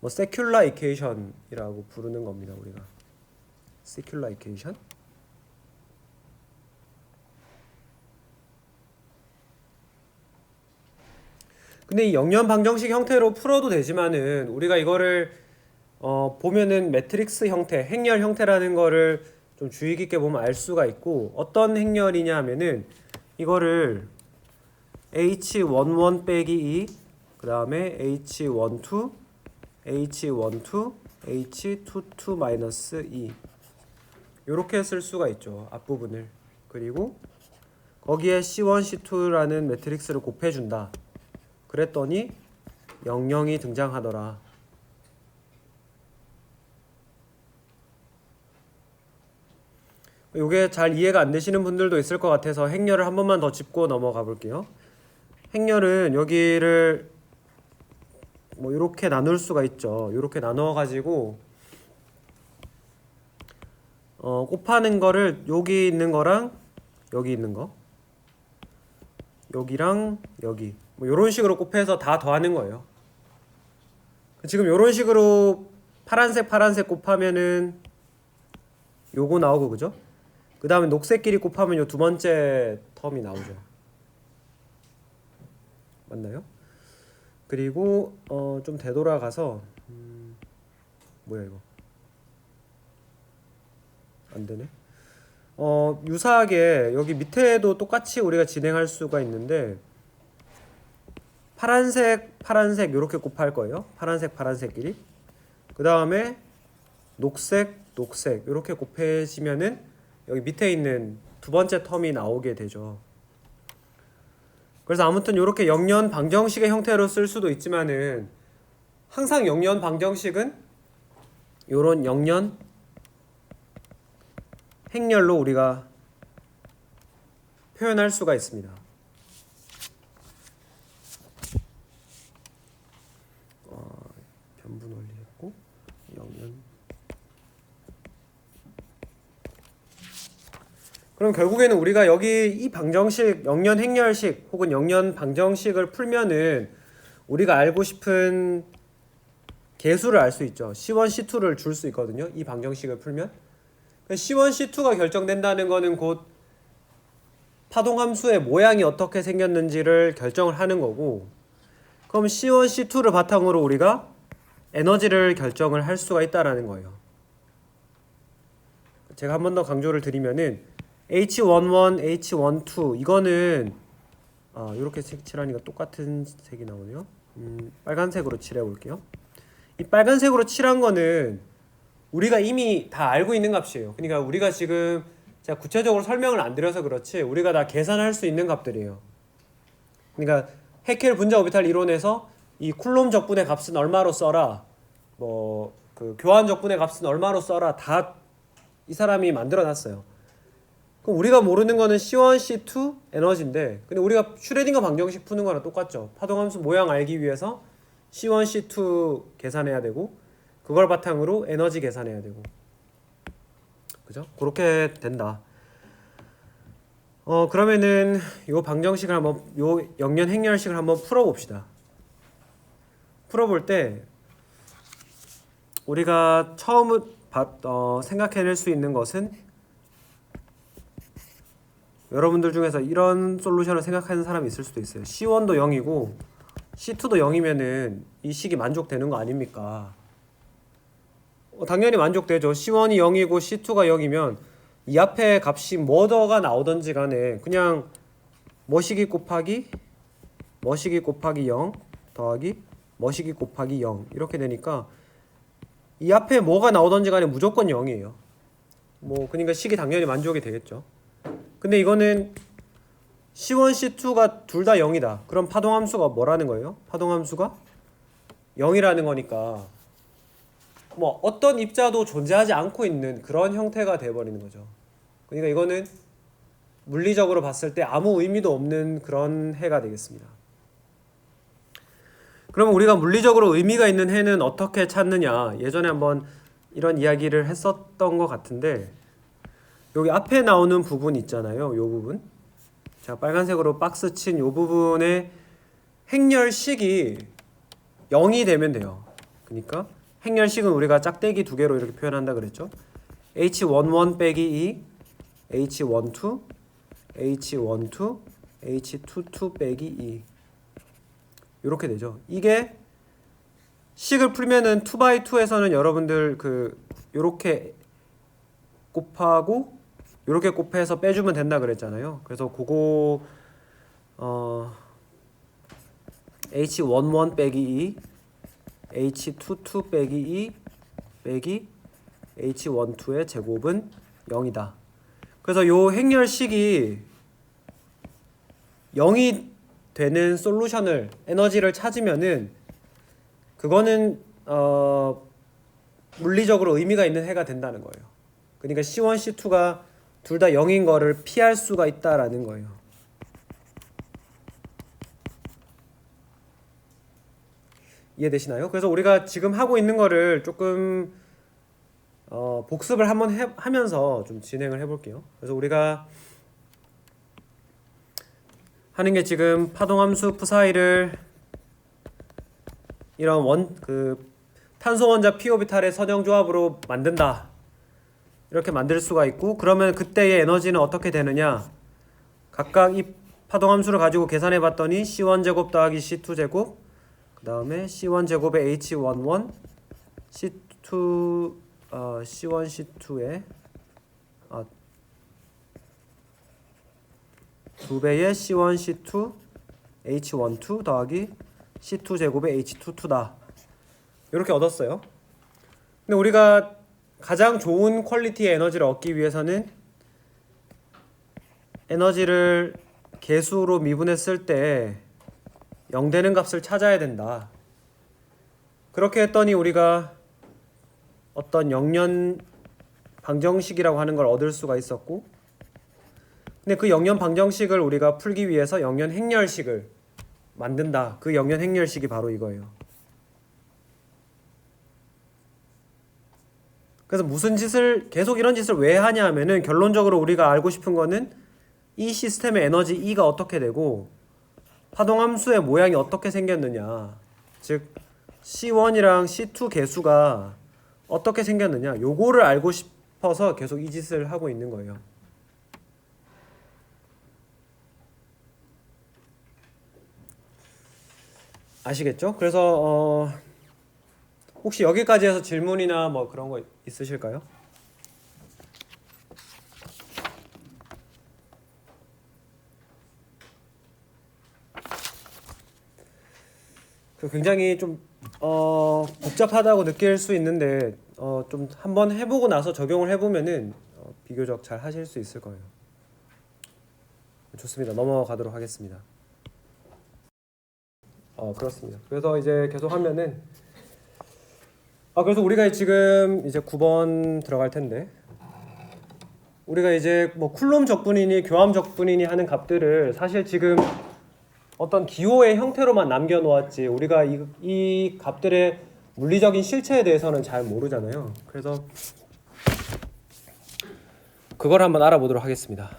뭐 세큘라 이퀘이션이라고 부르는 겁니다. 우리가 세큘라 이퀘이션. 근데 이 영연 방정식 형태로 풀어도 되지만은 우리가 이거를 보면은 매트릭스 형태, 행렬 형태라는 거를 좀 주의 깊게 보면 알 수가 있고 어떤 행렬이냐 하면은 이거를 H11 빼기 2 그 다음에 H12 H22 마이너스 2 요렇게 쓸 수가 있죠. 앞부분을. 그리고 거기에 C1, C2라는 매트릭스를 곱해준다. 그랬더니 00이 등장하더라. 요게 잘 이해가 안 되시는 분들도 있을 것 같아서 행렬을 한 번만 더 짚고 넘어가 볼게요. 행렬은 여기를 뭐 이렇게 나눌 수가 있죠. 이렇게 나누어 가지고 곱하는 거를 여기 있는 거랑 여기 있는 거 여기랑 여기 뭐 이런 식으로 곱해서 다 더하는 거예요. 지금 이런 식으로 파란색 곱하면은 요거 나오고 그죠? 그 다음에 녹색끼리 곱하면 요 두 번째 텀이 나오죠. 맞나요? 그리고 좀 되돌아가서 뭐야 이거 안되네. 유사하게 여기 밑에도 똑같이 우리가 진행할 수가 있는데 파란색 이렇게 곱할 거예요. 파란색끼리. 그 다음에 녹색 이렇게 곱해지면은 여기 밑에 있는 두 번째 텀이 나오게 되죠. 그래서 아무튼 이렇게 영연 방정식의 형태로 쓸 수도 있지만은 항상 영연 방정식은 요런 영연 행렬로 우리가 표현할 수가 있습니다. 변분 원리 했고 영연. 그럼 결국에는 우리가 여기 이 방정식 영연 행렬식 혹은 영연 방정식을 풀면은 우리가 알고 싶은 개수를 알 수 있죠. C1, C2를 줄 수 있거든요. 이 방정식을 풀면 C1, C2가 결정된다는 거는 곧 파동함수의 모양이 어떻게 생겼는지를 결정을 하는 거고, 그럼 C1, C2를 바탕으로 우리가 에너지를 결정을 할 수가 있다라는 거예요. 제가 한 번 더 강조를 드리면은 H11, H12 이거는 이렇게 색 칠하니까 똑같은 색이 나오네요. 빨간색으로 칠해 볼게요. 이 빨간색으로 칠한 거는 우리가 이미 다 알고 있는 값이에요. 그러니까 우리가 지금 제가 구체적으로 설명을 안 드려서 그렇지 우리가 다 계산할 수 있는 값들이에요. 그러니까 해켈 분자 오비탈 이론에서 이 쿨롬 적분의 값은 얼마로 써라, 뭐 그 교환 적분의 값은 얼마로 써라, 다 이 사람이 만들어 놨어요. 그럼 우리가 모르는 거는 C1, C2 에너지인데, 근데 우리가 슈레딩거 방정식 푸는 거랑 똑같죠. 파동함수 모양 알기 위해서 C1, C2 계산해야 되고, 그걸 바탕으로 에너지 계산해야 되고, 그죠? 그렇게 된다. 그러면은 요 방정식을 한번, 요 영연 행렬식을 한번 풀어봅시다. 풀어볼 때 우리가 처음 생각해낼 수 있는 것은, 여러분들 중에서 이런 솔루션을 생각하는 사람이 있을 수도 있어요. C1도 0이고 C2도 0이면은 이 식이 만족되는 거 아닙니까? 당연히 만족되죠. C1이 0이고 C2가 0이면 이 앞에 값이 뭐더가 나오던지 간에 그냥 뭐시기 곱하기 0 더하기 뭐시기 곱하기 0 이렇게 되니까 이 앞에 뭐가 나오던지 간에 무조건 0이에요. 뭐 그러니까 식이 당연히 만족이 되겠죠. 근데 이거는 C1, C2가 둘 다 0이다. 그럼 파동함수가 뭐라는 거예요? 파동함수가 0이라는 거니까 뭐 어떤 입자도 존재하지 않고 있는 그런 형태가 돼버리는 거죠. 그러니까 이거는 물리적으로 봤을 때 아무 의미도 없는 그런 해가 되겠습니다. 그러면 우리가 물리적으로 의미가 있는 해는 어떻게 찾느냐, 예전에 한번 이런 이야기를 했었던 것 같은데, 여기 앞에 나오는 부분 있잖아요. 이 부분, 제가 빨간색으로 박스 친 이 부분의 행렬식이 0이 되면 돼요. 그러니까 행렬식은 우리가 짝대기 두 개로 이렇게 표현한다 그랬죠. H11 빼기 2, H12, H12, H22 빼기 2 이렇게 되죠. 이게 식을 풀면은 2x2에서는 여러분들 요렇게 곱하고 요렇게 곱해서 빼주면 된다 그랬잖아요. 그래서 그거 H11 빼기 2, H22 빼기 2 빼기 H12의 제곱은 0이다. 그래서 요 행렬식이 0이 되는 솔루션을, 에너지를 찾으면은 그거는 물리적으로 의미가 있는 해가 된다는 거예요. 그러니까 C1, C2가 둘 다 0인 거를 피할 수가 있다라는 거예요. 이해되시나요? 그래서 우리가 지금 하고 있는 거를 조금 복습을 한번 하면서 좀 진행을 해볼게요. 그래서 우리가 하는 게 지금 파동함수 푸사이를 이런 탄소 원자 p 오비탈의 선형 조합으로 만든다. 이렇게 만들 수가 있고, 그러면 그때의 에너지는 어떻게 되느냐? 각각 이 파동함수를 가지고 계산해 봤더니 C1 제곱 더하기 C2 제곱, 그 다음에 C1 제곱에 H11, C1 C2에 2배의 C1 C2 H12 더하기 C2 제곱의 H22다. 이렇게 얻었어요. 근데 우리가 가장 좋은 퀄리티의 에너지를 얻기 위해서는 에너지를 개수로 미분했을 때 0 되는 값을 찾아야 된다. 그렇게 했더니 우리가 어떤 영연 방정식이라고 하는 걸 얻을 수가 있었고, 근데 그 영연 방정식을 우리가 풀기 위해서 영연 행렬식을 만든다. 그 영연 행렬식이 바로 이거예요. 그래서 무슨 짓을, 계속 이런 짓을 왜 하냐 하면은 결론적으로 우리가 알고 싶은 거는 이 시스템의 에너지 E가 어떻게 되고 파동함수의 모양이 어떻게 생겼느냐, 즉 C1이랑 C2 개수가 어떻게 생겼느냐, 요거를 알고 싶어서 계속 이 짓을 하고 있는 거예요. 아시겠죠? 그래서 혹시 여기까지 해서 질문이나 뭐 그런 거 있으실까요? 굉장히 좀 복잡하다고 느낄 수 있는데 좀 한번 해보고 나서 적용을 해보면은 비교적 잘 하실 수 있을 거예요. 좋습니다. 넘어가도록 하겠습니다. 그렇습니다. 그래서 이제 계속 하면은 그래서 우리가 지금 이제 9번 들어갈 텐데 우리가 이제 뭐 쿨롬 적분이니 교함 적분이니 하는 값들을 사실 지금 어떤 기호의 형태로만 남겨놓았지 우리가 이 값들의 물리적인 실체에 대해서는 잘 모르잖아요. 그래서 그걸 한번 알아보도록 하겠습니다.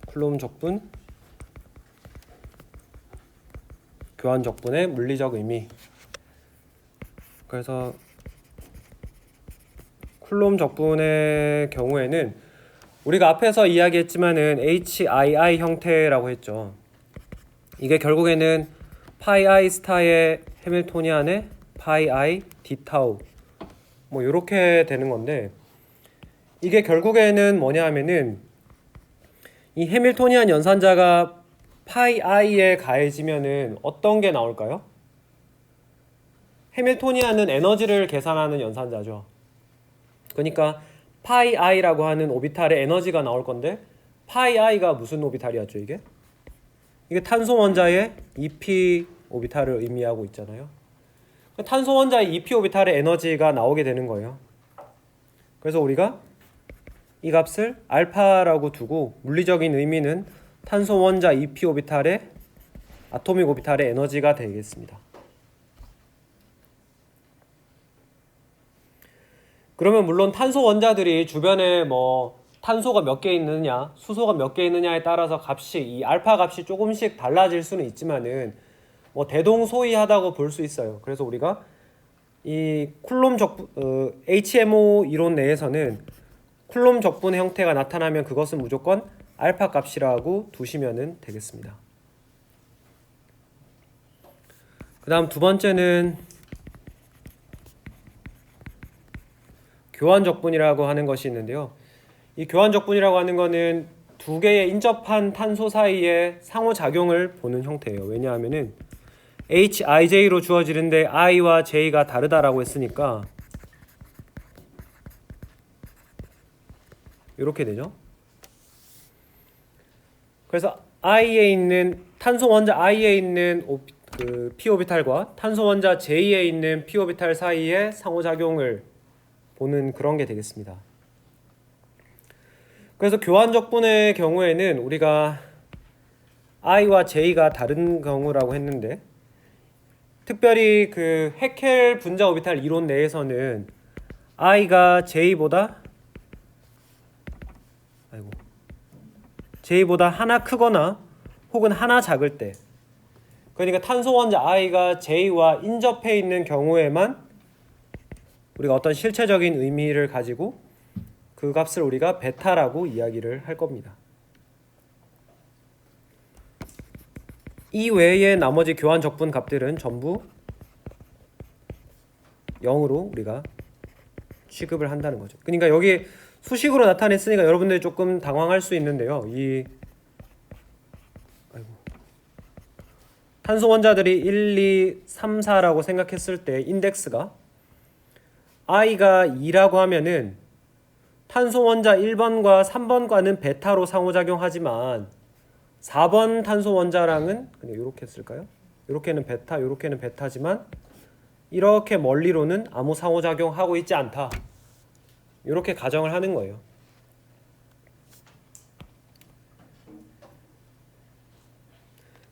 쿨롬 적분, 교환 적분의 물리적 의미. 그래서 쿨롬 적분의 경우에는 우리가 앞에서 이야기했지만은 HII 형태라고 했죠. 이게 결국에는 파이 I 스타의 해밀토니안의 파이 I D 타우 뭐 이렇게 되는 건데 이게 결국에는 뭐냐 하면은 이 해밀토니안 연산자가 파이 I에 가해지면은 어떤 게 나올까요? 해밀토니안은 에너지를 계산하는 연산자죠. 그러니까 파이 I라고 하는 오비탈의 에너지가 나올 건데 파이 I가 무슨 오비탈이었죠 이게? 이게 탄소 원자의 EP 오비탈을 의미하고 있잖아요. 탄소 원자의 EP 오비탈의 에너지가 나오게 되는 거예요. 그래서 우리가 이 값을 알파라고 두고 물리적인 의미는 탄소 원자 EP 오비탈의 아토믹 오비탈의 에너지가 되겠습니다. 그러면 물론 탄소 원자들이 주변에 뭐 탄소가 몇 개 있느냐, 수소가 몇 개 있느냐에 따라서 값이 이 알파 값이 조금씩 달라질 수는 있지만은 뭐 대동소이하다고 볼 수 있어요. 그래서 우리가 이 쿨롬 적분 HMO 이론 내에서는 쿨롬 적분의 형태가 나타나면 그것은 무조건 알파 값이라고 두시면 되겠습니다. 그 다음 두 번째는 교환 적분이라고 하는 것이 있는데요. 이 교환 적분이라고 하는 것은 두 개의 인접한 탄소 사이의 상호작용을 보는 형태예요. 왜냐하면은 HIJ로 주어지는데 I와 J가 다르다라고 했으니까 이렇게 되죠. 그래서 I에 있는 탄소 원자 I에 있는 그 p 오비탈과 탄소 원자 J에 있는 p 오비탈 사이의 상호작용을 보는 그런 게 되겠습니다. 그래서 교환 적분의 경우에는 우리가 I와 J가 다른 경우라고 했는데 특별히 그 헤켈 분자 오비탈 이론 내에서는 I가 J보다 하나 크거나 혹은 하나 작을 때 그러니까 탄소 원자 I가 J와 인접해 있는 경우에만 우리가 어떤 실체적인 의미를 가지고 그 값을 우리가 베타라고 이야기를 할 겁니다. 이 외의 나머지 교환 적분 값들은 전부 0으로 우리가 취급을 한다는 거죠. 그러니까 여기 수식으로 나타냈으니까 여러분들이 조금 당황할 수 있는데요. 탄소 원자들이 1, 2, 3, 4라고 생각했을 때 인덱스가 I가 2라고 하면은 탄소 원자 1번과 3번과는 베타로 상호작용하지만 4번 탄소 원자랑은 그냥 이렇게 했을까요? 이렇게는 베타, 이렇게는 베타지만 이렇게 멀리로는 아무 상호작용하고 있지 않다. 이렇게 가정을 하는 거예요.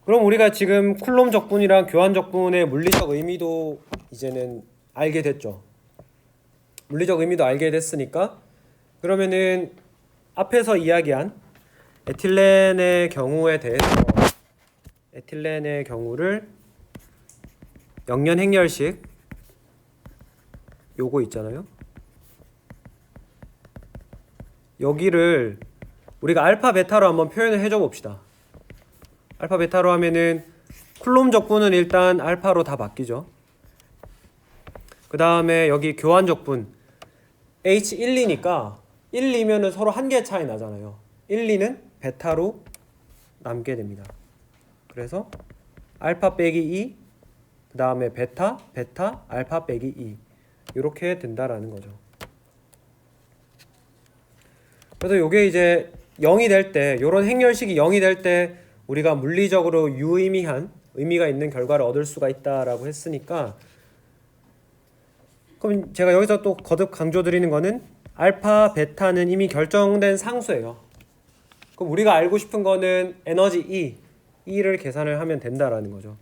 그럼 우리가 지금 쿨롬 적분이랑 교환 적분의 물리적 의미도 이제는 알게 됐죠. 물리적 의미도 알게 됐으니까 그러면은 앞에서 이야기한 에틸렌의 경우에 대해서 에틸렌의 경우를 영연 행렬식 요거 있잖아요. 여기를 우리가 알파 베타로 한번 표현을 해줘 봅시다. 알파 베타로 하면은 쿨롬 적분은 일단 알파로 다 바뀌죠. 그 다음에 여기 교환 적분 H12니까 1, 2면은 서로 한 개 차이 나잖아요. 1, 2는 베타로 남게 됩니다. 그래서 알파 빼기 2, 그 다음에 베타, 베타, 알파 빼기 2 이렇게 된다라는 거죠. 그래서 요게 이제 0이 될 때, 요런 행렬식이 0이 될 때 우리가 물리적으로 유의미한 의미가 있는 결과를 얻을 수가 있다라고 했으니까, 그럼 제가 여기서 또 거듭 강조드리는 거는 알파, 베타는 이미 결정된 상수예요. 그럼 우리가 알고 싶은 거는 에너지 E를 계산을 하면 된다라는 거죠.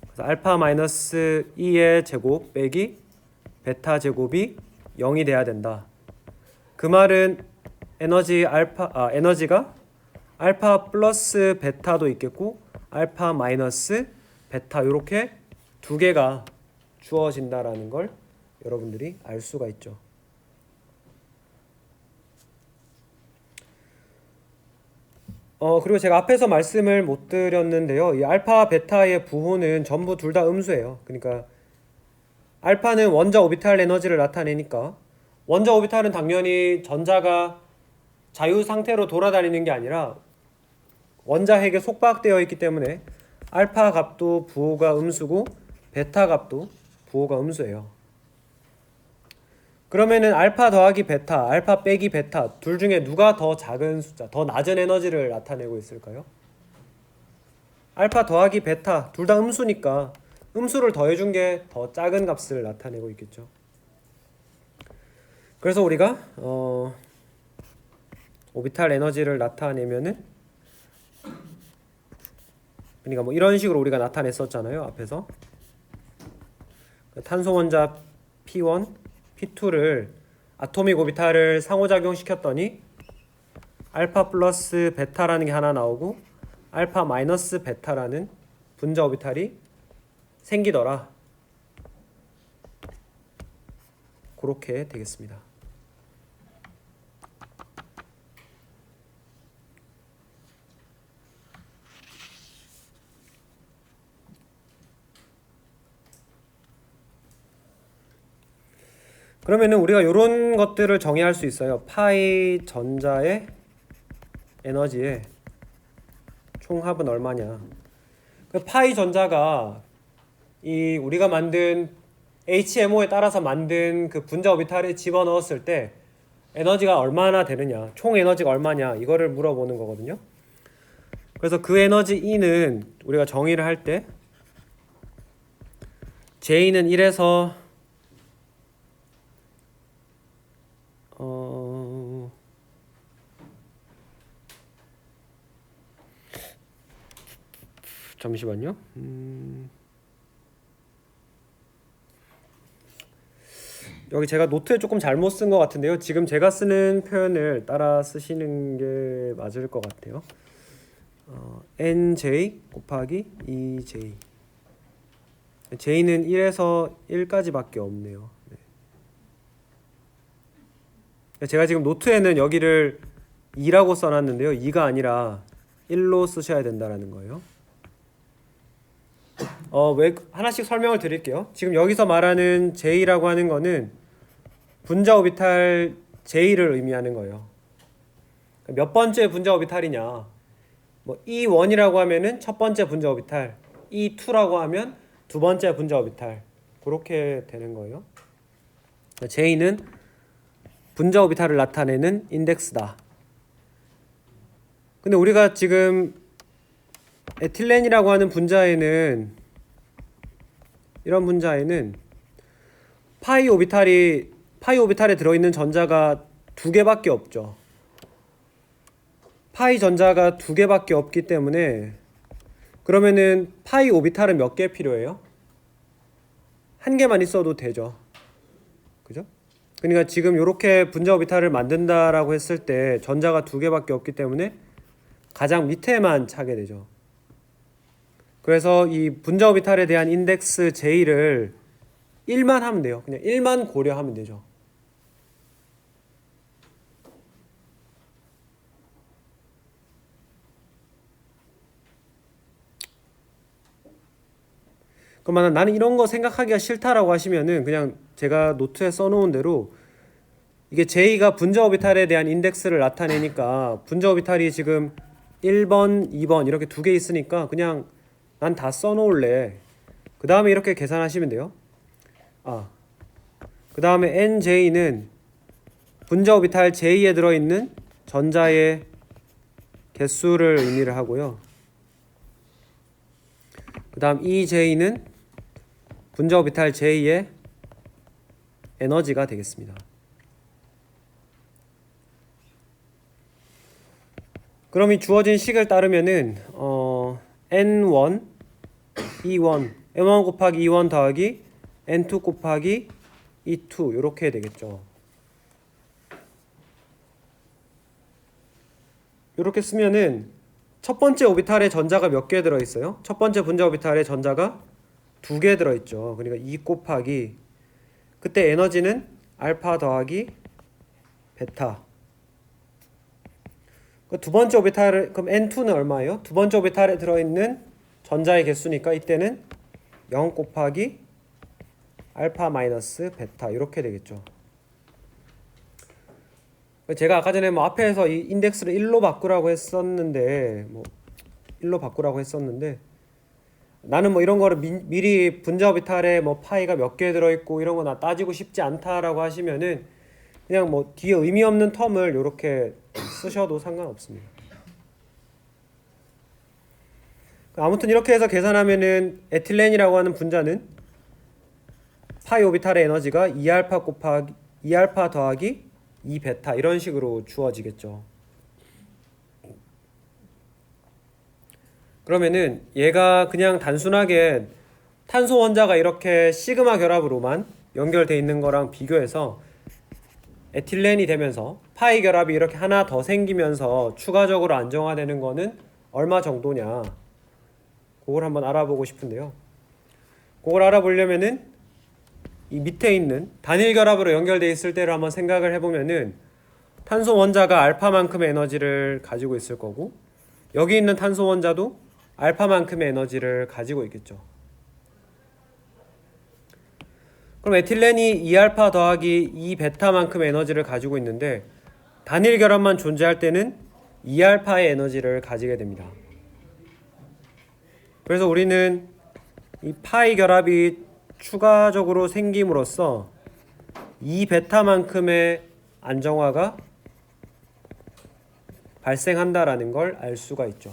그래서 알파 마이너스 2의 제곱 빼기 베타 제곱이 0이 돼야 된다. 그 말은 에너지가 알파 플러스 베타도 있겠고 알파 마이너스 베타 이렇게 두 개가 주어진다라는 걸 여러분들이 알 수가 있죠. 그리고 제가 앞에서 말씀을 못 드렸는데요. 이 알파 베타의 부호는 전부 둘 다 음수예요. 그러니까 알파는 원자 오비탈 에너지를 나타내니까 원자 오비탈은 당연히 전자가 자유 상태로 돌아다니는 게 아니라 원자핵에 속박되어 있기 때문에 알파 값도 부호가 음수고 베타 값도 부호가 음수예요. 그러면은 알파 더하기 베타, 알파 빼기 베타 둘 중에 누가 더 작은 숫자, 더 낮은 에너지를 나타내고 있을까요? 알파 더하기 베타 둘 다 음수니까 음수를 더해준 게 더 작은 값을 나타내고 있겠죠. 그래서 우리가 오비탈 에너지를 나타내면은, 그러니까 뭐 이런 식으로 우리가 나타냈었잖아요. 앞에서 탄소 원자 P1, P2를 아토믹 오비탈을 상호작용 시켰더니 알파 플러스 베타라는 게 하나 나오고 알파 마이너스 베타라는 분자 오비탈이 생기더라. 그렇게 되겠습니다. 그러면은 우리가 이런 것들을 정의할 수 있어요. 파이 전자의 에너지의 총합은 얼마냐. 그 파이 전자가 이 우리가 만든 HMO에 따라서 만든 그 분자 오비탈에 집어넣었을 때 에너지가 얼마나 되느냐, 총 에너지가 얼마냐 이거를 물어보는 거거든요. 그래서 그 에너지 E는 우리가 정의를 할 때 J는 1에서 잠시만요. 여기 제가 노트에 조금 잘못 쓴 것 같은데요. 지금 제가 쓰는 표현을 따라 쓰시는 게 맞을 것 같아요. NJ 곱하기 EJ. J는 1에서 1까지밖에 없네요. 네. 제가 지금 노트에는 여기를 2라고 써놨는데요. 2가 아니라 1로 쓰셔야 된다는 거예요. 왜 하나씩 설명을 드릴게요. 지금 여기서 말하는 J라고 하는 거는 분자 오비탈 J를 의미하는 거예요. 몇 번째 분자 오비탈이냐? 뭐 E1이라고 하면은 첫 번째 분자 오비탈, E2라고 하면 두 번째 분자 오비탈. 그렇게 되는 거예요. J는 분자 오비탈을 나타내는 인덱스다. 근데 우리가 지금 에틸렌이라고 하는 분자에는, 이런 분자에는 파이 오비탈에 들어있는 전자가 두 개밖에 없죠. 파이 전자가 두 개밖에 없기 때문에 그러면은 파이 오비탈은 몇 개 필요해요? 한 개만 있어도 되죠. 그죠? 그러니까 지금 이렇게 분자 오비탈을 만든다라고 했을 때 전자가 두 개밖에 없기 때문에 가장 밑에만 차게 되죠. 그래서 이 분자 오비탈에 대한 인덱스 J를 1만 하면 돼요. 그냥 1만 고려하면 되죠. 그러면 나는 이런 거 생각하기가 싫다라고 하시면은 그냥 제가 노트에 써놓은 대로 이게 J가 분자 오비탈에 대한 인덱스를 나타내니까 분자 오비탈이 지금 1번, 2번 이렇게 두 개 있으니까 그냥 난 다 써놓을래. 그 다음에 이렇게 계산하시면 돼요. 그 다음에 NJ는 분자 오비탈 J에 들어있는 전자의 개수를 의미를 하고요. 그 다음 EJ는 분자 오비탈 J의 에너지가 되겠습니다. 그럼 이 주어진 식을 따르면은 N1, E1, N1 곱하기 E1 더하기 N2 곱하기 E2 이렇게 되겠죠. 이렇게 쓰면은 첫 번째 오비탈에 전자가 몇 개 들어있어요? 첫 번째 분자 오비탈에 전자가 2개 들어있죠. 그러니까 2 곱하기 그때 에너지는 알파 더하기 베타. 두 번째 오비탈을 그럼 N2는 얼마예요? 두 번째 오비탈에 들어있는 전자의 개수니까 이때는 0 곱하기 알파 마이너스 베타 이렇게 되겠죠. 제가 아까 전에 앞에서 이 인덱스를 1로 바꾸라고 했었는데 1로 바꾸라고 했었는데 나는 이런 거를 미리 분자 오비탈에 파이가 몇 개 들어있고 이런 거 나 따지고 싶지 않다라고 하시면은 그냥 뒤에 의미 없는 텀을 이렇게 쓰셔도 상관없습니다. 아무튼 이렇게 해서 계산하면은 에틸렌이라고 하는 분자는 파이 오비탈의 에너지가 2알파 곱하기 2알파 더하기 2베타 이런 식으로 주어지겠죠. 그러면은 얘가 그냥 단순하게 탄소 원자가 이렇게 시그마 결합으로만 연결돼 있는 거랑 비교해서 에틸렌이 되면서 파이 결합이 이렇게 하나 더 생기면서 추가적으로 안정화되는 거는 얼마 정도냐, 그걸 한번 알아보고 싶은데요. 그걸 알아보려면은 이 밑에 있는 단일 결합으로 연결돼 있을 때를 한번 생각을 해보면은 탄소 원자가 알파만큼의 에너지를 가지고 있을 거고 여기 있는 탄소 원자도 알파만큼의 에너지를 가지고 있겠죠. 그럼 에틸렌이 2알파 더하기 2베타만큼의 에너지를 가지고 있는데 단일 결합만 존재할 때는 2알파의 에너지를 가지게 됩니다. 그래서 우리는 이 파이 결합이 추가적으로 생김으로써 2베타만큼의 안정화가 발생한다라는 걸 알 수가 있죠.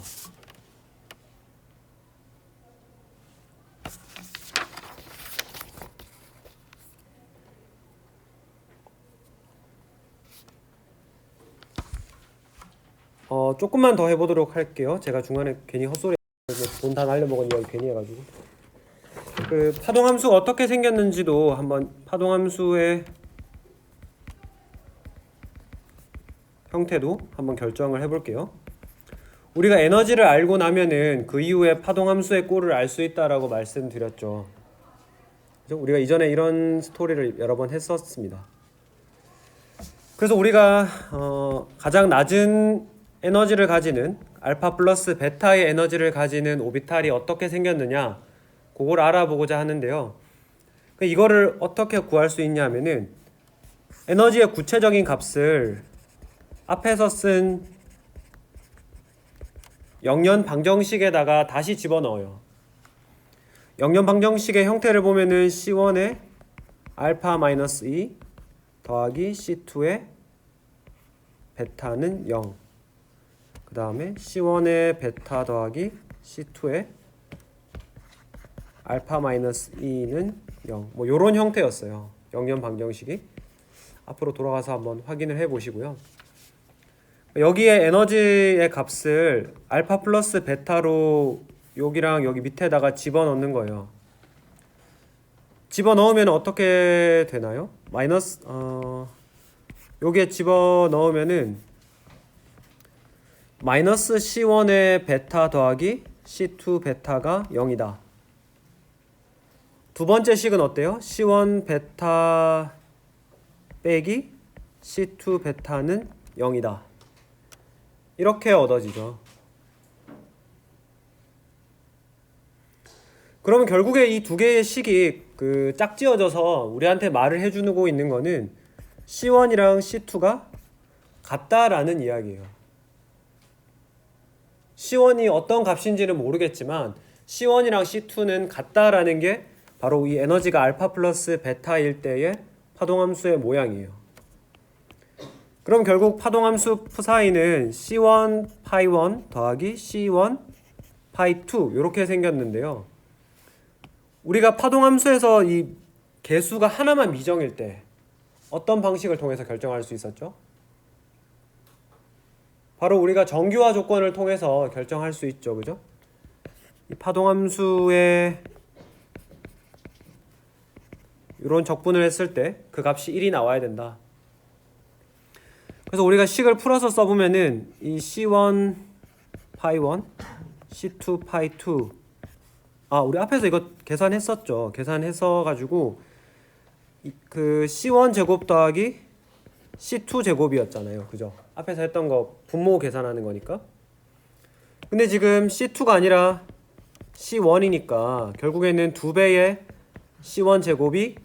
조금만 더 해보도록 할게요. 제가 중간에 괜히 헛소리 돈 다 날려먹은 이야기 괜히 해가지고 그 파동함수가 어떻게 생겼는지도 한번 파동함수의 형태도 한번 결정을 해볼게요. 우리가 에너지를 알고 나면은 그 이후에 파동함수의 꼴을 알 수 있다라고 말씀드렸죠. 그죠? 우리가 이전에 이런 스토리를 여러 번 했었습니다. 그래서 우리가 가장 낮은 에너지를 가지는 알파 플러스 베타의 에너지를 가지는 오비탈이 어떻게 생겼느냐, 그걸 알아보고자 하는데요. 이거를 어떻게 구할 수 있냐면은 에너지의 구체적인 값을 앞에서 쓴 영연 방정식에다가 다시 집어넣어요. 영연 방정식의 형태를 보면은 C1의 알파 마이너스 2 더하기 C2의 베타는 0. 그 다음에 C1의 베타 더하기 C2의 알파 마이너스 2는 0. 요런 형태였어요. 영연 방정식이. 앞으로 돌아가서 한번 확인을 해 보시고요. 여기에 에너지의 값을 알파 플러스 베타로 여기랑 여기 밑에다가 집어넣는 거예요. 집어넣으면 어떻게 되나요? 마이너스 여기에 집어넣으면은 마이너스 C1의 베타 더하기 C2 베타가 0이다. 두 번째 식은 어때요? C1 베타 빼기 C2 베타는 0이다. 이렇게 얻어지죠. 그러면 결국에 이 두 개의 식이 그 짝지어져서 우리한테 말을 해주고 있는 거는 C1이랑 C2가 같다라는 이야기예요. C1이 어떤 값인지는 모르겠지만 C1이랑 C2는 같다라는 게 바로 이 에너지가 알파 플러스 베타일 때의 파동함수의 모양이에요. 그럼 결국 파동함수 psi는 C1 파이 1 더하기 C1 파이 2 이렇게 생겼는데요. 우리가 파동함수에서 이 개수가 하나만 미정일 때 어떤 방식을 통해서 결정할 수 있었죠? 바로 우리가 정규화 조건을 통해서 결정할 수 있죠. 그죠? 이 파동함수의 이런 적분을 했을 때 그 값이 1이 나와야 된다. 그래서 우리가 식을 풀어서 써보면은 이 C1 파이 1, C2 파이 2 우리 앞에서 이거 계산했었죠. 계산해서 가지고 그 C1 제곱 더하기 C2 제곱이었잖아요. 그죠? 앞에서 했던 거 분모 계산하는 거니까. 근데 지금 C2가 아니라 C1이니까 결국에는 2배의 C1 제곱이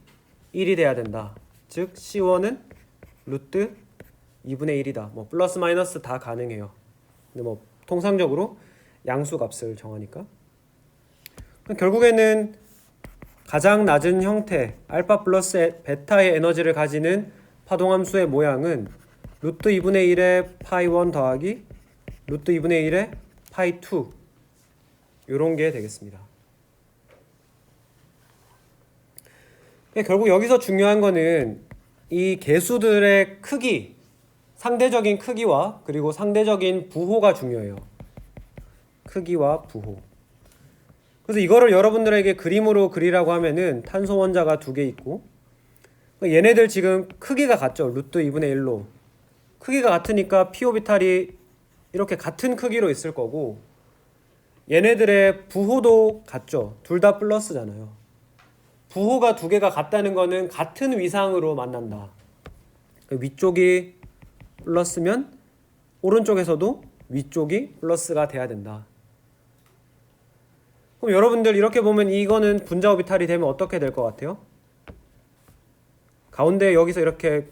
1이 돼야 된다. 즉 C1은 루트 2분의 1이다. 뭐 플러스 마이너스 다 가능해요. 근데 뭐 통상적으로 양수 값을 정하니까. 결국에는 가장 낮은 형태 알파 플러스 베타의 에너지를 가지는 파동함수의 모양은 루트 2분의 1의 파이 1 더하기 루트 2분의 1의 파이 2 이런 게 되겠습니다. 결국 여기서 중요한 거는 이 개수들의 크기, 상대적인 크기와 그리고 상대적인 부호가 중요해요. 크기와 부호. 그래서 이거를 여러분들에게 그림으로 그리라고 하면은 탄소 원자가 두 개 있고 얘네들 지금 크기가 같죠. 루트 2분의 1로 크기가 같으니까 p 오비탈이 이렇게 같은 크기로 있을 거고 얘네들의 부호도 같죠. 둘 다 플러스잖아요. 부호가 두 개가 같다는 거는 같은 위상으로 만난다. 위쪽이 플러스면 오른쪽에서도 위쪽이 플러스가 돼야 된다. 그럼 여러분들 이렇게 보면 이거는 분자 오비탈이 되면 어떻게 될 것 같아요? 가운데 여기서 이렇게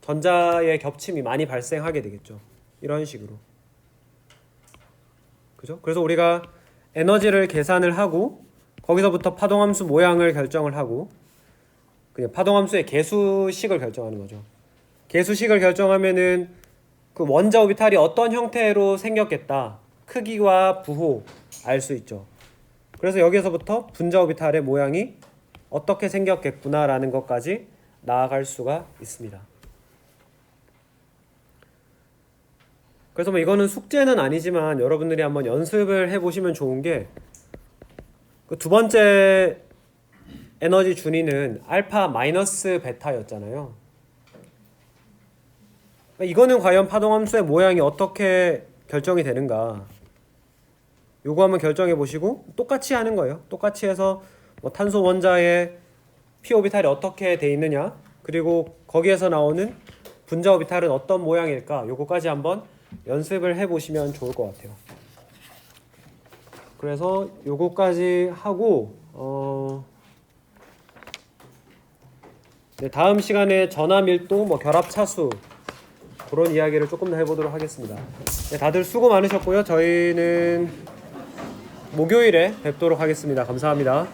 전자의 겹침이 많이 발생하게 되겠죠. 이런 식으로. 그죠? 그래서 우리가 에너지를 계산을 하고 거기서부터 파동함수 모양을 결정을 하고 그냥 파동함수의 개수식을 결정하는 거죠. 개수식을 결정하면은 그 원자 오비탈이 어떤 형태로 생겼겠다. 크기와 부호 알 수 있죠. 그래서 여기서부터 분자 오비탈의 모양이 어떻게 생겼겠구나라는 것까지 나아갈 수가 있습니다. 그래서 뭐 이거는 숙제는 아니지만 여러분들이 한번 연습을 해보시면 좋은 게 그 두 번째 에너지 준위는 알파 마이너스 베타였잖아요. 이거는 과연 파동함수의 모양이 어떻게 결정이 되는가? 요거 한번 결정해 보시고 똑같이 하는 거예요. 똑같이 해서 뭐 탄소 원자의 p 오비탈이 어떻게 돼 있느냐, 그리고 거기에서 나오는 분자 오비탈은 어떤 모양일까? 요거까지 한번 연습을 해 보시면 좋을 것 같아요. 그래서 요거까지 하고 네, 다음 시간에 전하 밀도, 뭐 결합 차수 그런 이야기를 조금 더 해보도록 하겠습니다. 네, 다들 수고 많으셨고요. 저희는 목요일에 뵙도록 하겠습니다. 감사합니다.